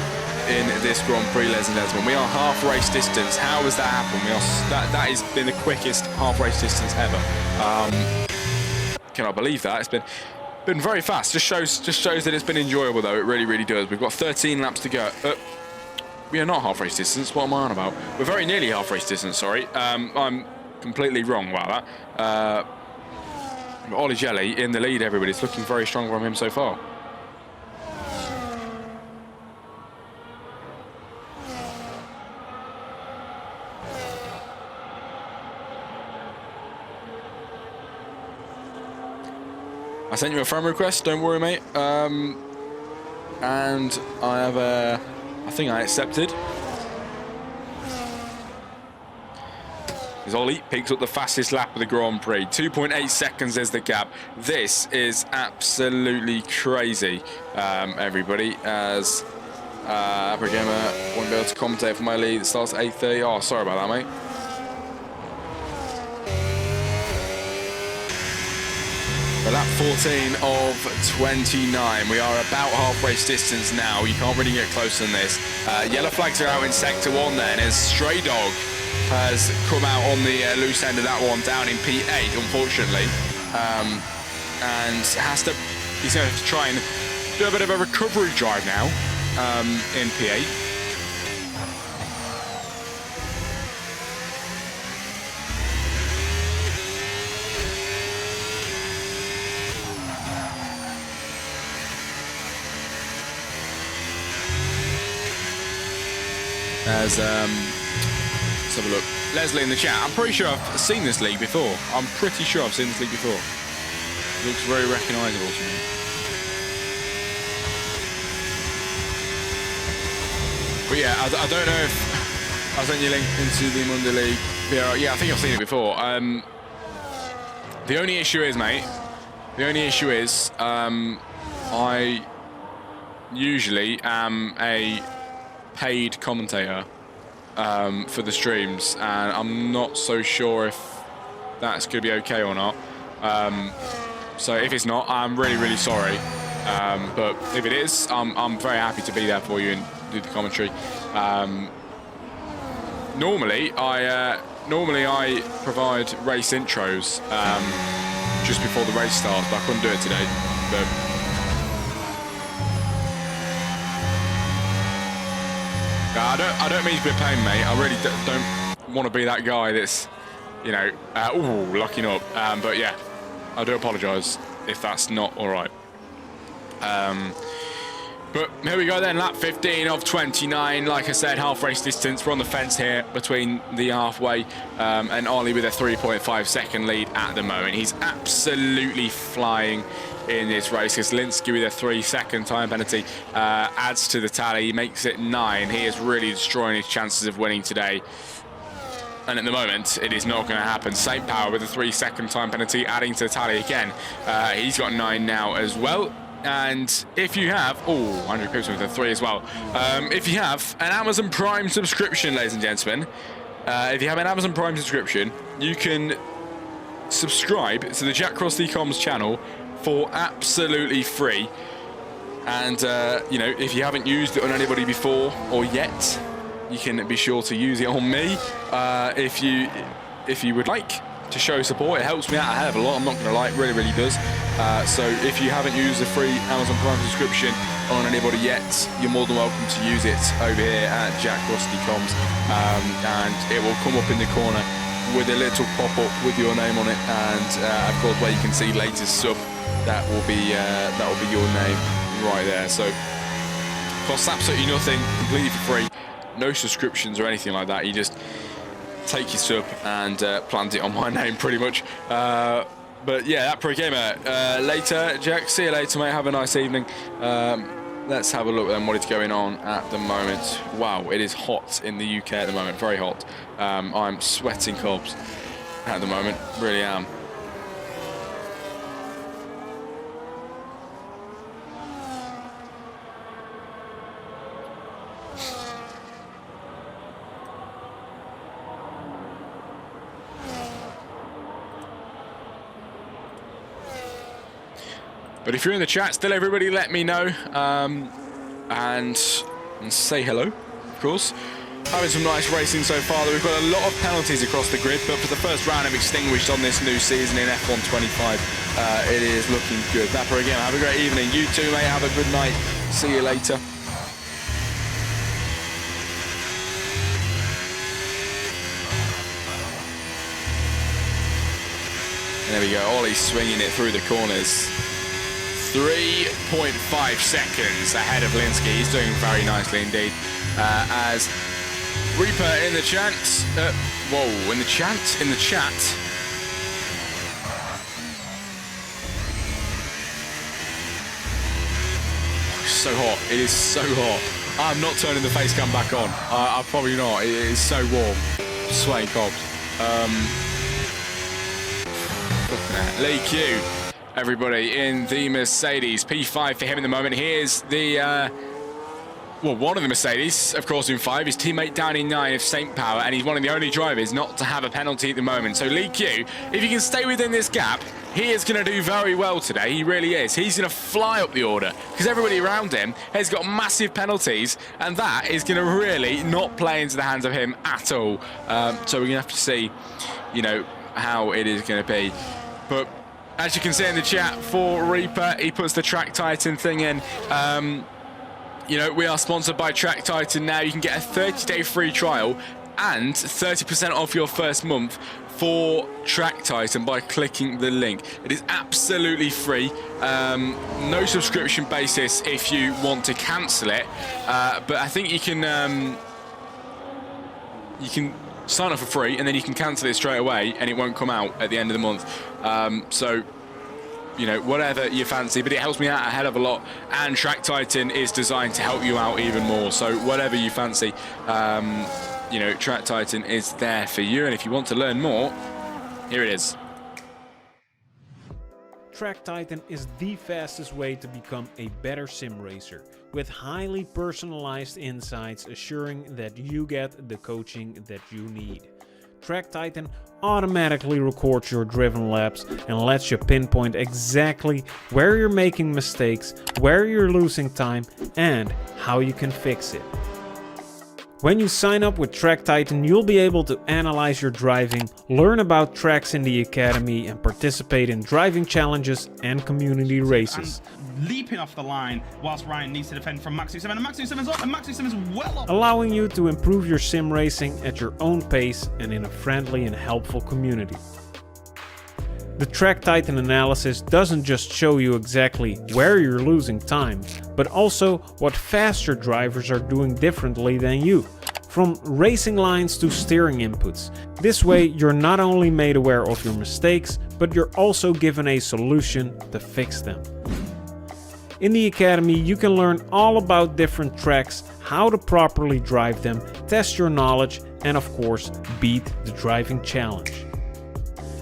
in this Grand Prix, ladies and gentlemen. We are half race distance. How has that happened? That has been the quickest half race distance ever. Can I believe that? It's been very fast. Just shows that it's been enjoyable, though. It really does. We've got 13 laps to go. We are not half race distance. What am I on about? We're very nearly half race distance. Sorry, I'm completely wrong about that. Ollie Jelly in the lead. Everybody's looking very strong from him so far. I sent you a friend request, don't worry, mate. And I have I think I accepted. As Ollie picks up the fastest lap of the Grand Prix. 2.8 seconds is the gap. This is absolutely crazy, everybody. As Abragamer won't be able to commentate for my lead. It starts at 8:30. Oh, sorry about that, mate. But lap 14 of 29. We are about half race distance now. You can't really get closer than this. Yellow flags are out in sector 1 then, as Stray Dog has come out on the loose end of that one, down in P8, unfortunately. And he's going to have to try and do a bit of a recovery drive now in P8. As let's have a look. Leslie in the chat. I'm pretty sure I've seen this league before. I'm pretty sure I've seen this league before. It looks very recognisable to me. But yeah, I don't know if I sent you a link into the Monday League. Yeah, I think I've seen it before. The only issue is, mate. The only issue is, I usually am a paid commentator for the streams, and I'm not so sure if that's going to be okay or not. So if it's not, I'm really sorry. But if it is, I'm very happy to be there for you and do the commentary. Normally I provide race intros just before the race starts, but I couldn't do it today. But I don't mean to be a pain, mate. I really don't want to be that guy that's, you know, locking up. But yeah, I do apologise if that's not all right. But here we go then, lap 15 of 29. Like I said, half race distance. We're on the fence here between the halfway and Ollie with a 3.5 second lead at the moment. He's absolutely flying in this race. Because Linsky with a 3 second time penalty adds to the tally. He makes it 9. He is really destroying his chances of winning today. And at the moment, it is not going to happen. St. Power with a 3 second time penalty adding to the tally again. He's got 9 now as well. And if you have, Andrew Pipson with a 3 as well. If you have an Amazon Prime subscription, ladies and gentlemen, if you have an Amazon Prime subscription, you can subscribe to the Jack Crossley Comms channel for absolutely free. And, you know, if you haven't used it on anybody before or yet, you can be sure to use it on me if you would like to show support. It helps me out a hell of a lot, I'm not going to lie, it really does. So if you haven't used the free Amazon Prime subscription on anybody yet, you're more than welcome to use it over here at Jack Crossley Comms, and it will come up in the corner with a little pop-up with your name on it, and of course where you can see latest sub, that will be your name right there. So costs absolutely nothing, completely for free. no subscriptions or anything like that. You just take your sub and plant it on my name, pretty much. But yeah, that pro gamer. Later, Jack. See you later, mate. Have a nice evening. Let's have a look at what is going on at the moment. Wow, it is hot in the UK at the moment. Very hot. I'm sweating cobs at the moment. Really am. But if you're in the chat still, everybody let me know and say hello, of course. Having some nice racing so far. We've got a lot of penalties across the grid, but for the first round of Extinguished on this new season in F1 25, it is looking good. Dapper again, have a great evening. You too, mate, have a good night. See you later. There we go, Ollie's swinging it through the corners. 3.5 seconds ahead of Linsky. He's doing very nicely indeed. As Reaper in the chat. Whoa, in the chat? In the chat. So hot. It is so hot. I'm not turning the face cam back on. I'm probably not. It is so warm. Sweating cobs. Lee Q. Everybody in the Mercedes. P5 for him in the moment. Here's the, well, one of the Mercedes, of course, in 5. His teammate down in 9 of St. Power, and he's one of the only drivers not to have a penalty at the moment. So Lee Q, if you can stay within this gap, he is going to do very well today. He really is. He's going to fly up the order because everybody around him has got massive penalties, and that is going to really not play into the hands of him at all. So we're going to have to see, you know, how it is going to be. But as you can see in the chat for Reaper, he puts the Track Titan thing in. You know, we are sponsored by Track Titan now. You can get a 30-day free trial and 30% off your first month for Track Titan by clicking the link. It is absolutely free. No subscription basis if you want to cancel it. But I think you can sign up for free and then you can cancel it straight away and it won't come out at the end of the month. So, you know, whatever you fancy, but it helps me out a hell of a lot. And Track Titan is designed to help you out even more. So whatever you fancy, you know, Track Titan is there for you. And if you want to learn more, here it is. Track Titan is the fastest way to become a better sim racer, with highly personalized insights assuring that you get the coaching that you need. Track Titan automatically records your driven laps and lets you pinpoint exactly where you're making mistakes, where you're losing time, and how you can fix it. When you sign up with Track Titan, you'll be able to analyze your driving, learn about tracks in the academy, and participate in driving challenges and community races. And leaping off the line whilst Ryan needs to defend from Max 27, and Max 27's up, and Max 27's well up. Allowing you to improve your sim racing at your own pace and in a friendly and helpful community. The Track Titan analysis doesn't just show you exactly where you're losing time, but also what faster drivers are doing differently than you, from racing lines to steering inputs. This way you're not only made aware of your mistakes, but you're also given a solution to fix them. In the Academy you can learn all about different tracks, how to properly drive them, test your knowledge, and of course beat the driving challenge.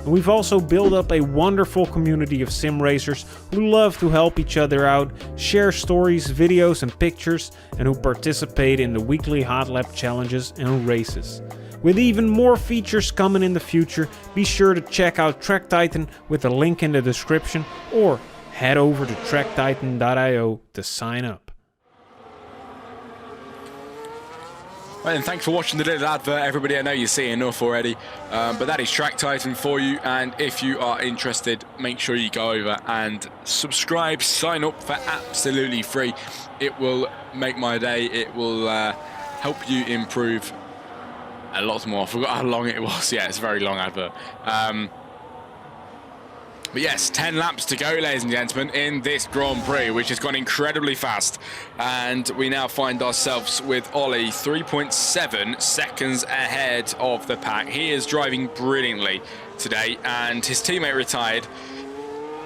And we've also built up a wonderful community of sim racers who love to help each other out, share stories, videos and pictures, and who participate in the weekly hot lap challenges and races. With even more features coming in the future, be sure to check out Track Titan with a link in the description, or head over to tracktitan.io to sign up. Right, and thanks for watching the little advert, everybody. I know you're seeing enough already, but that is Track Titan for you. And if you are interested, make sure you go over and subscribe, sign up for absolutely free. It will make my day. It will help you improve a lot more. I forgot how long it was. Yeah, it's a very long advert. But yes, 10 laps to go, ladies and gentlemen, in this Grand Prix, which has gone incredibly fast. And we now find ourselves with Ollie 3.7 seconds ahead of the pack. He is driving brilliantly today, and his teammate retired.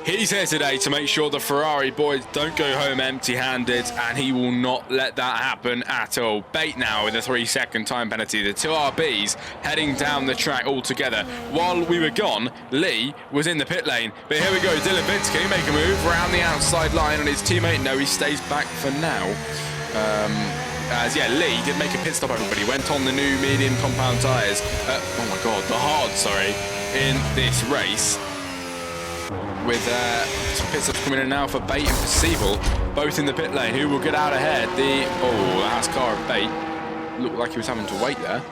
He's here today to make sure the Ferrari boys don't go home empty-handed, and he will not let that happen at all. Bate now with a 3-second time penalty. The two RBs heading down the track all together. While we were gone, Lee was in the pit lane. But here we go, Dylan Vince, can he make a move around the outside line on his teammate? No, he stays back for now. Yeah, Lee did make a pit stop, everybody. Went on the new medium compound tyres. Oh my God, the hard, sorry, in this race. With some pit stops coming in now for Bate and for Siebel, both in the pit lane. Who will get out ahead? The last car of Bate looked like he was having to wait there,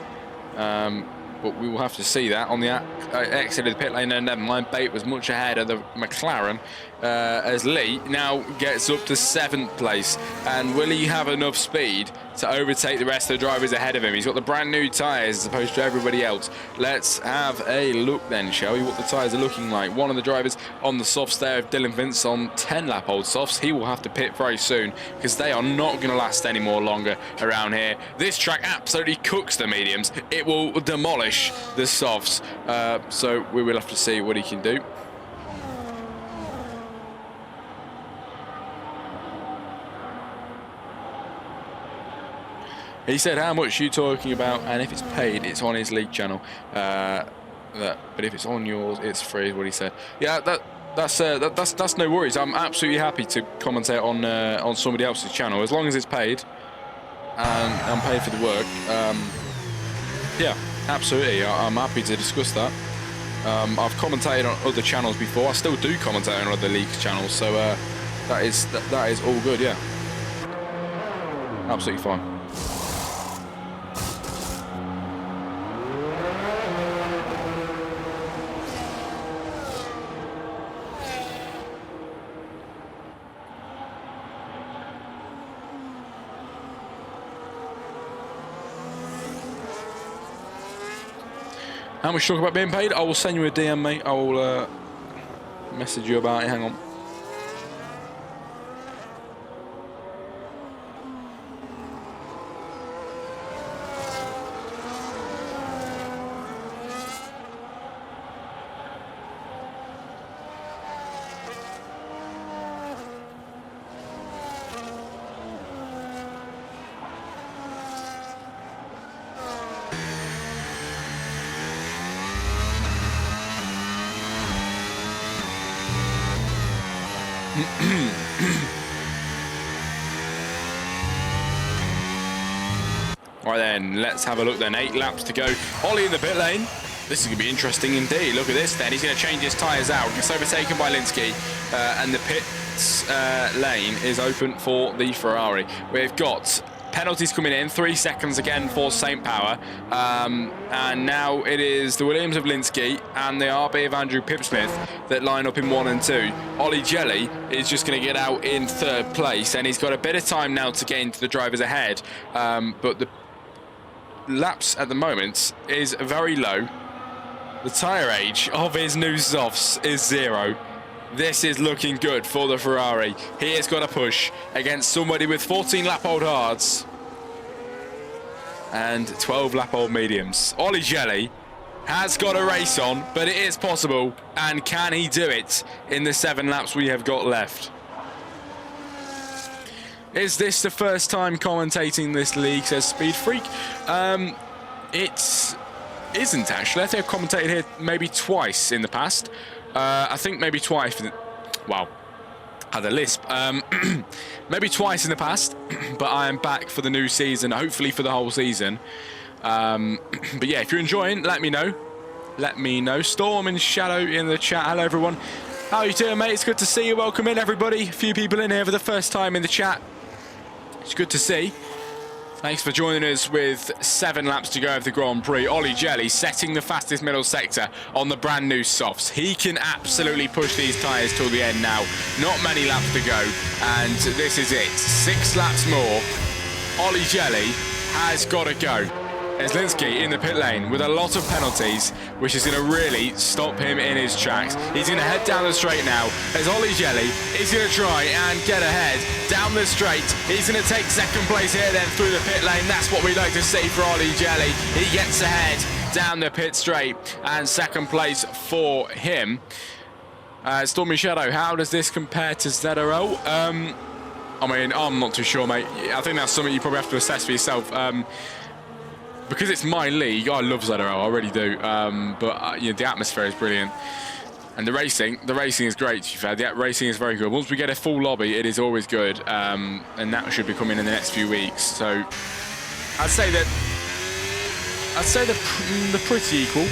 but we will have to see that on the exit of the pit lane. And never mind, Bate was much ahead of the McLaren as Lee now gets up to 7th place. And will he have enough speed to overtake the rest of the drivers ahead of him? He's got the brand new tyres as opposed to everybody else. Let's have a look then, shall we, what the tyres are looking like. One of the drivers on the softs there, of Dylan Vince on 10-lap-old softs. He will have to pit very soon because they are not going to last any more longer around here. This track absolutely cooks the mediums. It will demolish the softs. So we will have to see what he can do. He said, how much are you talking about? And if it's paid, it's on his league channel. But if it's on yours, it's free, is what he said. Yeah, that's no worries. I'm absolutely happy to commentate on somebody else's channel, as long as it's paid and I'm paid for the work. Yeah, absolutely. I'm happy to discuss that. I've commentated on other channels before. I still do commentate on other leagues channels, so that is all good. Yeah, absolutely fine. How much talk about being paid? I will send you a DM, mate. I will message you about it. Hang on. Right then, let's have a look then. 8 laps to go. Ollie in the pit lane. This is going to be interesting indeed. Look at this then. He's going to change his tyres out. Gets overtaken by Linsky. And the pits lane is open for the Ferrari. We've got penalties coming in. 3 seconds again for St. Power. And now it is the Williams of Linsky and the RB of Andrew Pipsmith that line up in 1 and 2. Ollie Jelly is just going to get out in 3rd place. And he's got a bit of time now to get into the drivers ahead. But the laps at the moment is very low. The tyre age of his new softs is 0. This is looking good for the Ferrari. He has got a push against somebody with 14-lap-old hards and 12-lap-old mediums. Ollie Jelly has got a race on, but it is possible. And can he do it in the 7 laps we have got left? Is this the first time commentating this league, says Speed Freak? It isn't, actually. I think I've commentated here maybe twice in the past. I think maybe twice. Wow, had a lisp. Maybe twice in the past, but I am back for the new season, hopefully for the whole season. But yeah, if you're enjoying, let me know. Let me know. Storm and Shadow in the chat. Hello, everyone. How you doing, mate? It's good to see you. Welcome in, everybody. A few people in here for the first time in the chat. It's good to see. Thanks for joining us with 7 laps to go of the Grand Prix. Ollie Jelly setting the fastest middle sector on the brand new softs. He can absolutely push these tyres till the end now. Not many laps to go, and this is it. 6 laps more. Ollie Jelly has got to go. Zielinski in the pit lane with a lot of penalties, which is going to really stop him in his tracks. He's going to head down the straight now as Ollie Jelly is going to try and get ahead down the straight. He's going to take second place here then through the pit lane. That's what we like to see for Ollie Jelly. He gets ahead down the pit straight and second place for him. Stormy Shadow, how does this compare to ZRL? I mean, I'm not too sure, mate. I think that's something you probably have to assess for yourself. Because it's my league, I love ZRL, I really do. But you know, the atmosphere is brilliant. And the racing is great, to be fair. The racing is very good. Once we get a full lobby, it is always good. And that should be coming in the next few weeks. So I'd say they're pretty equal.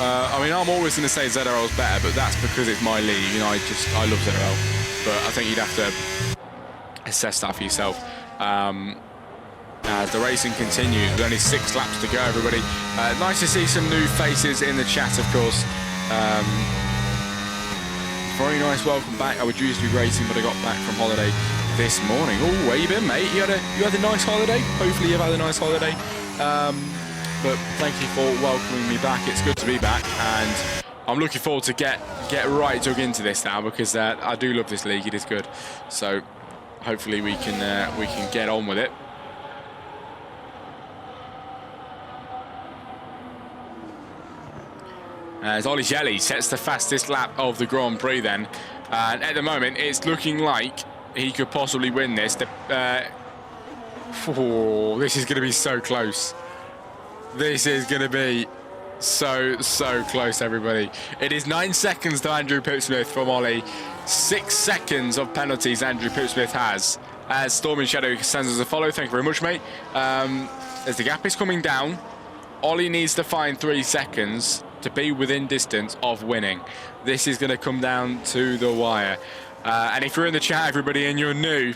I mean, I'm always going to say ZRL is better, but that's because it's my league. You know, I love ZRL. But I think you'd have to assess that for yourself. As the racing continues, with only 6 laps to go, everybody. Nice to see some new faces in the chat, of course. Very nice, welcome back. I was due to be racing, but I got back from holiday this morning. Oh, where you been, mate? You had a nice holiday? Hopefully you've had a nice holiday. But thank you for welcoming me back. It's good to be back, and I'm looking forward to get right dug into this now, because I do love this league. It is good. So hopefully we can get on with it. As Ollie Jelly sets the fastest lap of the Grand Prix then. And at the moment, it's looking like he could possibly win this. This is going to be so close. This is going to be so close, everybody. It is 9 seconds to Andrew Pipsmith from Ollie. 6 seconds of penalties Andrew Pipsmith has. As Stormy Shadow sends us a follow. Thank you very much, mate. As the gap is coming down, Ollie needs to find 3 seconds to be within distance of winning. This is going to come down to the wire. And if you're in the chat, everybody, and you're new,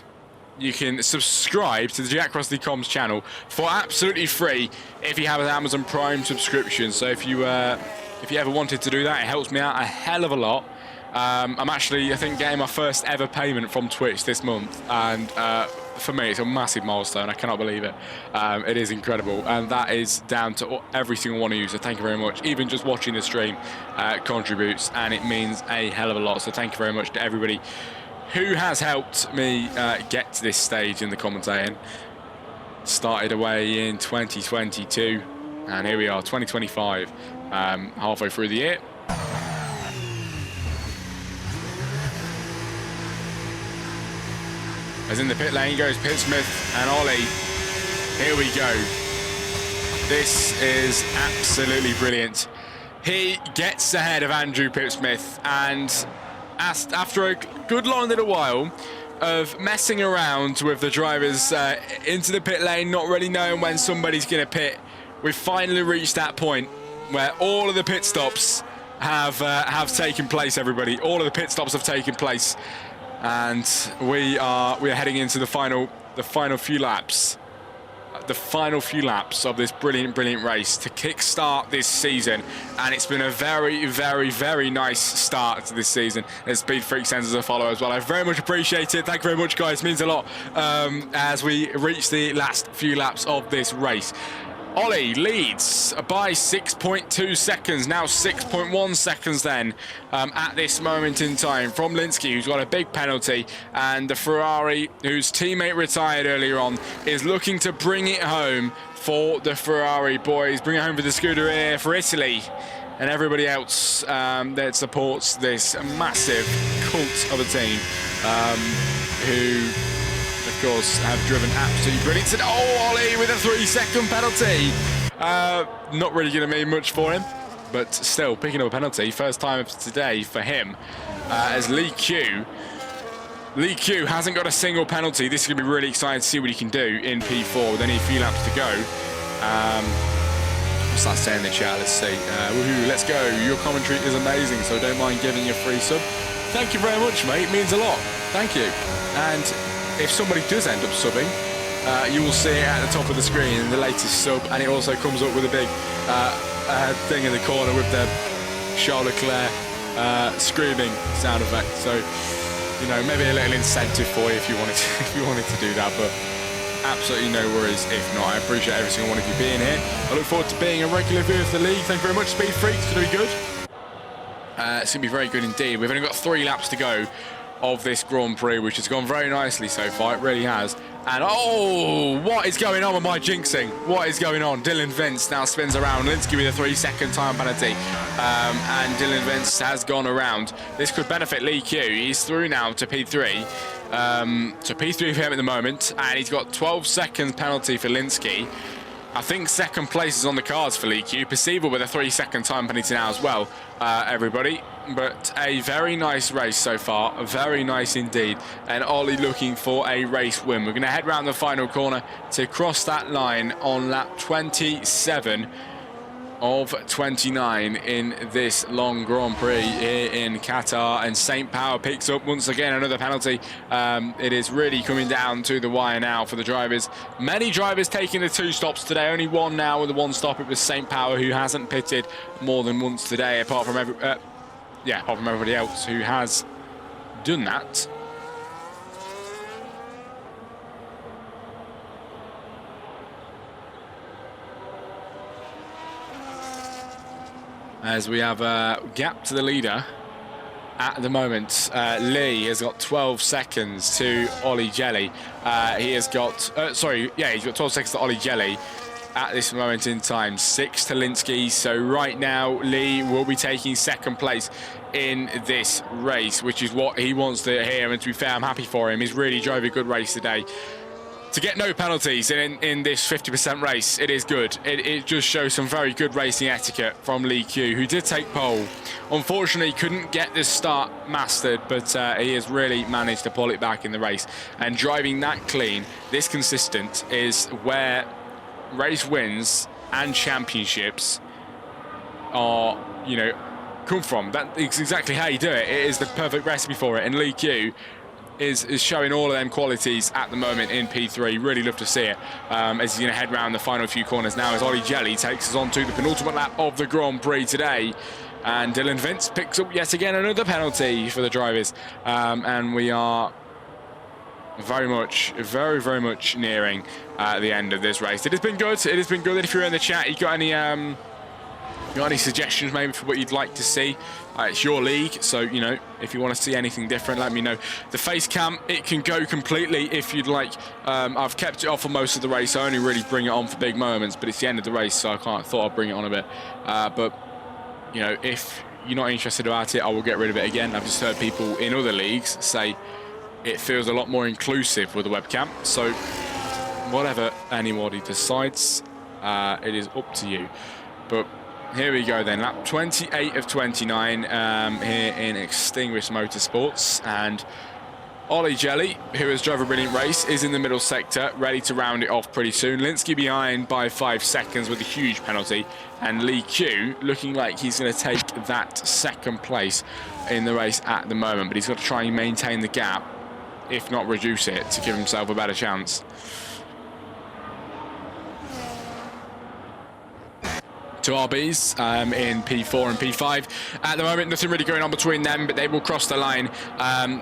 you can subscribe to the Jack Crossley Comms channel for absolutely free if you have an Amazon Prime subscription. So if you ever wanted to do that, it helps me out a hell of a lot. I'm actually, I think, getting my first ever payment from Twitch this month, and for me, it's a massive milestone. I cannot believe it. It is incredible, and that is down to every single one of you. So thank you very much. Even just watching the stream contributes, and it means a hell of a lot. So thank you very much to everybody who has helped me get to this stage in the commentating. Started away in 2022, and here we are, 2025, halfway through the year. As in the pit lane goes Pipsmith and Ollie. Here we go. This is absolutely brilliant. He gets ahead of Andrew Pipsmith, and after a good long little while of messing around with the drivers into the pit lane, not really knowing when somebody's going to pit, we've finally reached that point where all of the pit stops have taken place, everybody. All of the pit stops have taken place. And we are heading into the final few laps. The final few laps of this brilliant race to kickstart this season. And it's been a very nice start to this season. And Speed Freak sends us a follow as well. I very much appreciate it. Thank you very much, guys. It means a lot as we reach the last few laps of this race. Ollie leads by 6.2 seconds, now 6.1 seconds then at this moment in time from Linsky, who's got a big penalty, and the Ferrari, whose teammate retired earlier on, is looking to bring it home for the Ferrari boys, bring it home for the Scuderia, for Italy, and everybody else that supports this massive cult of a team who, of course, have driven absolutely brilliant. And Ollie with a 3-second penalty. Not really going to mean much for him, but still picking up a penalty. First time of today for him. As Lee Q hasn't got a single penalty. This is going to be really exciting to see what he can do in P4 with only a few laps to go. What's that saying in the chat? Let's see. Woohoo, let's go. Your commentary is amazing, so don't mind giving you a free sub. Thank you very much, mate. It means a lot. Thank you. And if somebody does end up subbing, you will see it at the top of the screen, the latest sub, and it also comes up with a big thing in the corner with the Charles Leclerc screaming sound effect. So, you know, maybe a little incentive for you if you wanted to do that. But absolutely no worries if not. I appreciate every single one of you being here. I look forward to being a regular viewer of the league. Thank you very much, Speed Freaks. It's going to be good. It's going to be very good indeed. We've only got 3 laps to go of this Grand Prix, which has gone very nicely so far. It really has. And oh, what is going on with my jinxing? What is going on? Dylan Vince now spins around. Linsky with a 3-second time penalty. And Dylan Vince has gone around. This could benefit Lee Q. He's through now to P3. So P3 for him at the moment. And he's got 12 seconds penalty for Linsky. I think second place is on the cards for Lee Q. Percival with a 3-second time penalty now as well, everybody. But a very nice race so far. Very nice indeed. And Ollie looking for a race win. We're going to head round the final corner to cross that line on lap 27 of 29 in this long Grand Prix here in Qatar. And St. Power picks up once again another penalty. It is really coming down to the wire now for the drivers. Many drivers taking the 2 stops today. Only one now with the 1 stop. It was St. Power, who hasn't pitted more than once today, apart from everybody else who has done that. As we have a gap to the leader at the moment. Lee has got 12 seconds to Ollie Jelly. He has got, he's got 12 seconds to Ollie Jelly at this moment in time. 6 to Linsky. So right now, Lee will be taking second place in this race, which is what he wants to hear. And to be fair, I'm happy for him. He's really drove a good race today. To get no penalties in this 50% race, it is good. It just shows some very good racing etiquette from Lee Q, who did take pole. Unfortunately, couldn't get this start mastered, but he has really managed to pull it back in the race. And driving that clean, this consistent, is where race wins and championships are, come from. That is exactly how you do it. It is the perfect recipe for it. And Lee Q is showing all of them qualities at the moment in P3. Really love to see it as he's going to head round the final few corners now as Ollie Jelly takes us on to the penultimate lap of the Grand Prix today. And Dylan Vince picks up yet again another penalty for the drivers. And we are very much nearing the end of this race. It has been good. It has been good. If you're in the chat, you got any suggestions maybe for what you'd like to see? It's your league, so if you want to see anything different, let me know. The face cam, it can go completely if you'd like. I've kept it off for most of the race. I only really bring it on for big moments, but it's the end of the race, so I thought I'd bring it on a bit. But if you're not interested about it, I will get rid of it again. I've just heard people in other leagues say it feels a lot more inclusive with the webcam. So whatever anybody decides, it is up to you. But here we go then, lap 28 of 29 here in Extinguished Motorsports. And Ollie Jelly, who has drove a brilliant race, is in the middle sector, ready to round it off pretty soon. Linsky behind by 5 seconds with a huge penalty. And Lee Q looking like he's going to take that second place in the race at the moment. But he's got to try and maintain the gap, if not reduce it, to give himself a better chance. Two RBs in P4 and P5. At the moment, nothing really going on between them, but they will cross the line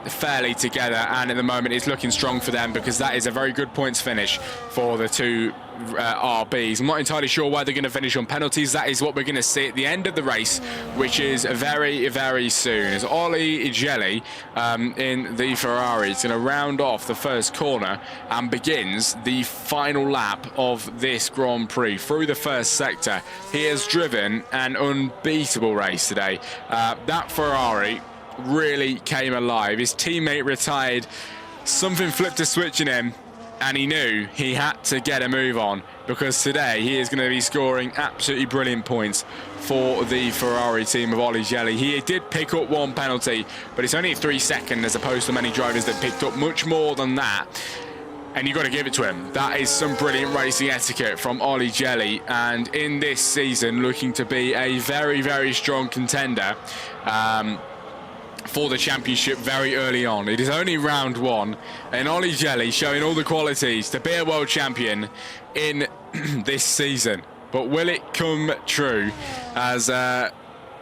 fairly together. And at the moment, it's looking strong for them because that is a very good points finish for the two RBs. I'm not entirely sure why they're going to finish on penalties. That is what we're going to see at the end of the race, which is very, very soon. As Ollie Jelly in the Ferrari is going to round off the first corner and begins the final lap of this Grand Prix through the first sector. He has driven an unbeatable race today. That Ferrari really came alive. His teammate retired. Something flipped a switch in him, and he knew he had to get a move on because today he is going to be scoring absolutely brilliant points for the Ferrari team of Ollie Jelly. He did pick up 1 penalty, but it's only 3 seconds as opposed to many drivers that picked up much more than that. And you've got to give it to him. That is some brilliant racing etiquette from Ollie Jelly. And in this season, looking to be a very, very strong contender for the championship very early on. It is only round 1, and Ollie Jelly showing all the qualities to be a world champion in this season. But will it come true as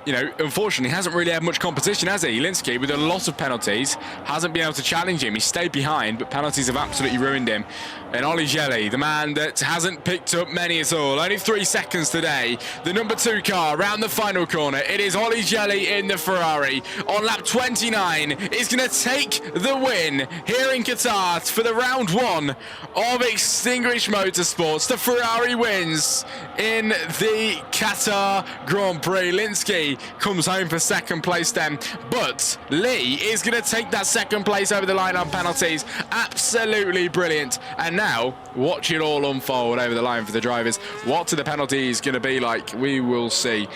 you know, unfortunately hasn't really had much competition, has he? Linsky, with a lot of penalties, hasn't been able to challenge him. He stayed behind, but penalties have absolutely ruined him. And Ollie Jelly, the man that hasn't picked up many at all, only 3 seconds today. The number 2 car round the final corner. It is Ollie Jelly in the Ferrari on lap 29. Is going to take the win here in Qatar for the round 1 of Extinguished Motorsports. The Ferrari wins in the Qatar Grand Prix. Linsky comes home for 2nd place then, but Lee is going to take that 2nd place over the line on penalties. Absolutely brilliant. And now watch it all unfold over the line for the drivers. What are the penalties going to be like? We will see.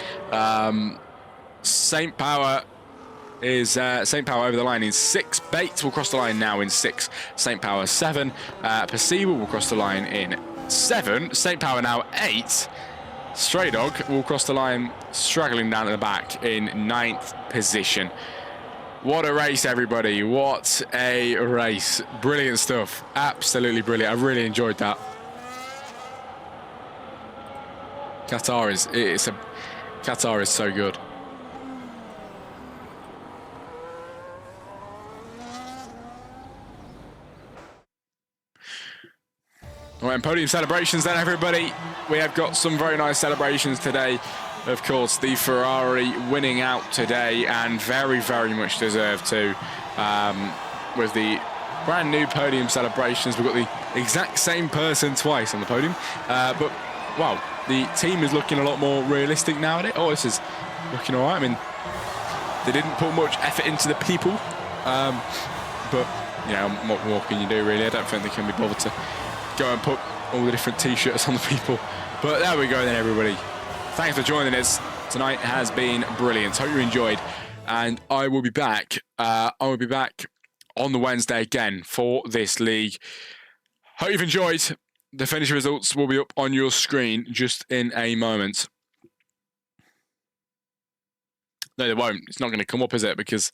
St. Power is St. Power over the line in 6. Bates will cross the line now in 6. St. Power 7. Percival will cross the line in 7. St. Power now 8. Stray Dog will cross the line, struggling down at the back in 9th position. What a race, everybody. What a race. Brilliant stuff. Absolutely brilliant. I really enjoyed that. Qatar is so good. All right, and podium celebrations then, everybody. We have got some very nice celebrations today. Of course, the Ferrari winning out today, and very, very much deserved too. With the brand new podium celebrations, we've got the exact same person twice on the podium. But, wow, the team is looking a lot more realistic nowadays. Oh, this is looking all right. I mean, they didn't put much effort into the people. But, you know, what more can you do, really? I don't think they can be bothered to go and put all the different t-shirts on the people. But there we go then, everybody. Thanks for joining us. Tonight has been brilliant. Hope you enjoyed. And I will be back. on the Wednesday again for this league. Hope you've enjoyed. The finisher results will be up on your screen just in a moment. No, they won't. It's not going to come up, is it? Because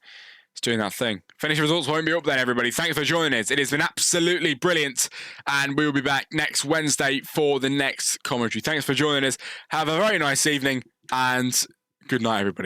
it's doing that thing. Finisher results won't be up then, everybody. Thanks for joining us. It has been absolutely brilliant. And we will be back next Wednesday for the next commentary. Thanks for joining us. Have a very nice evening and good night, everybody.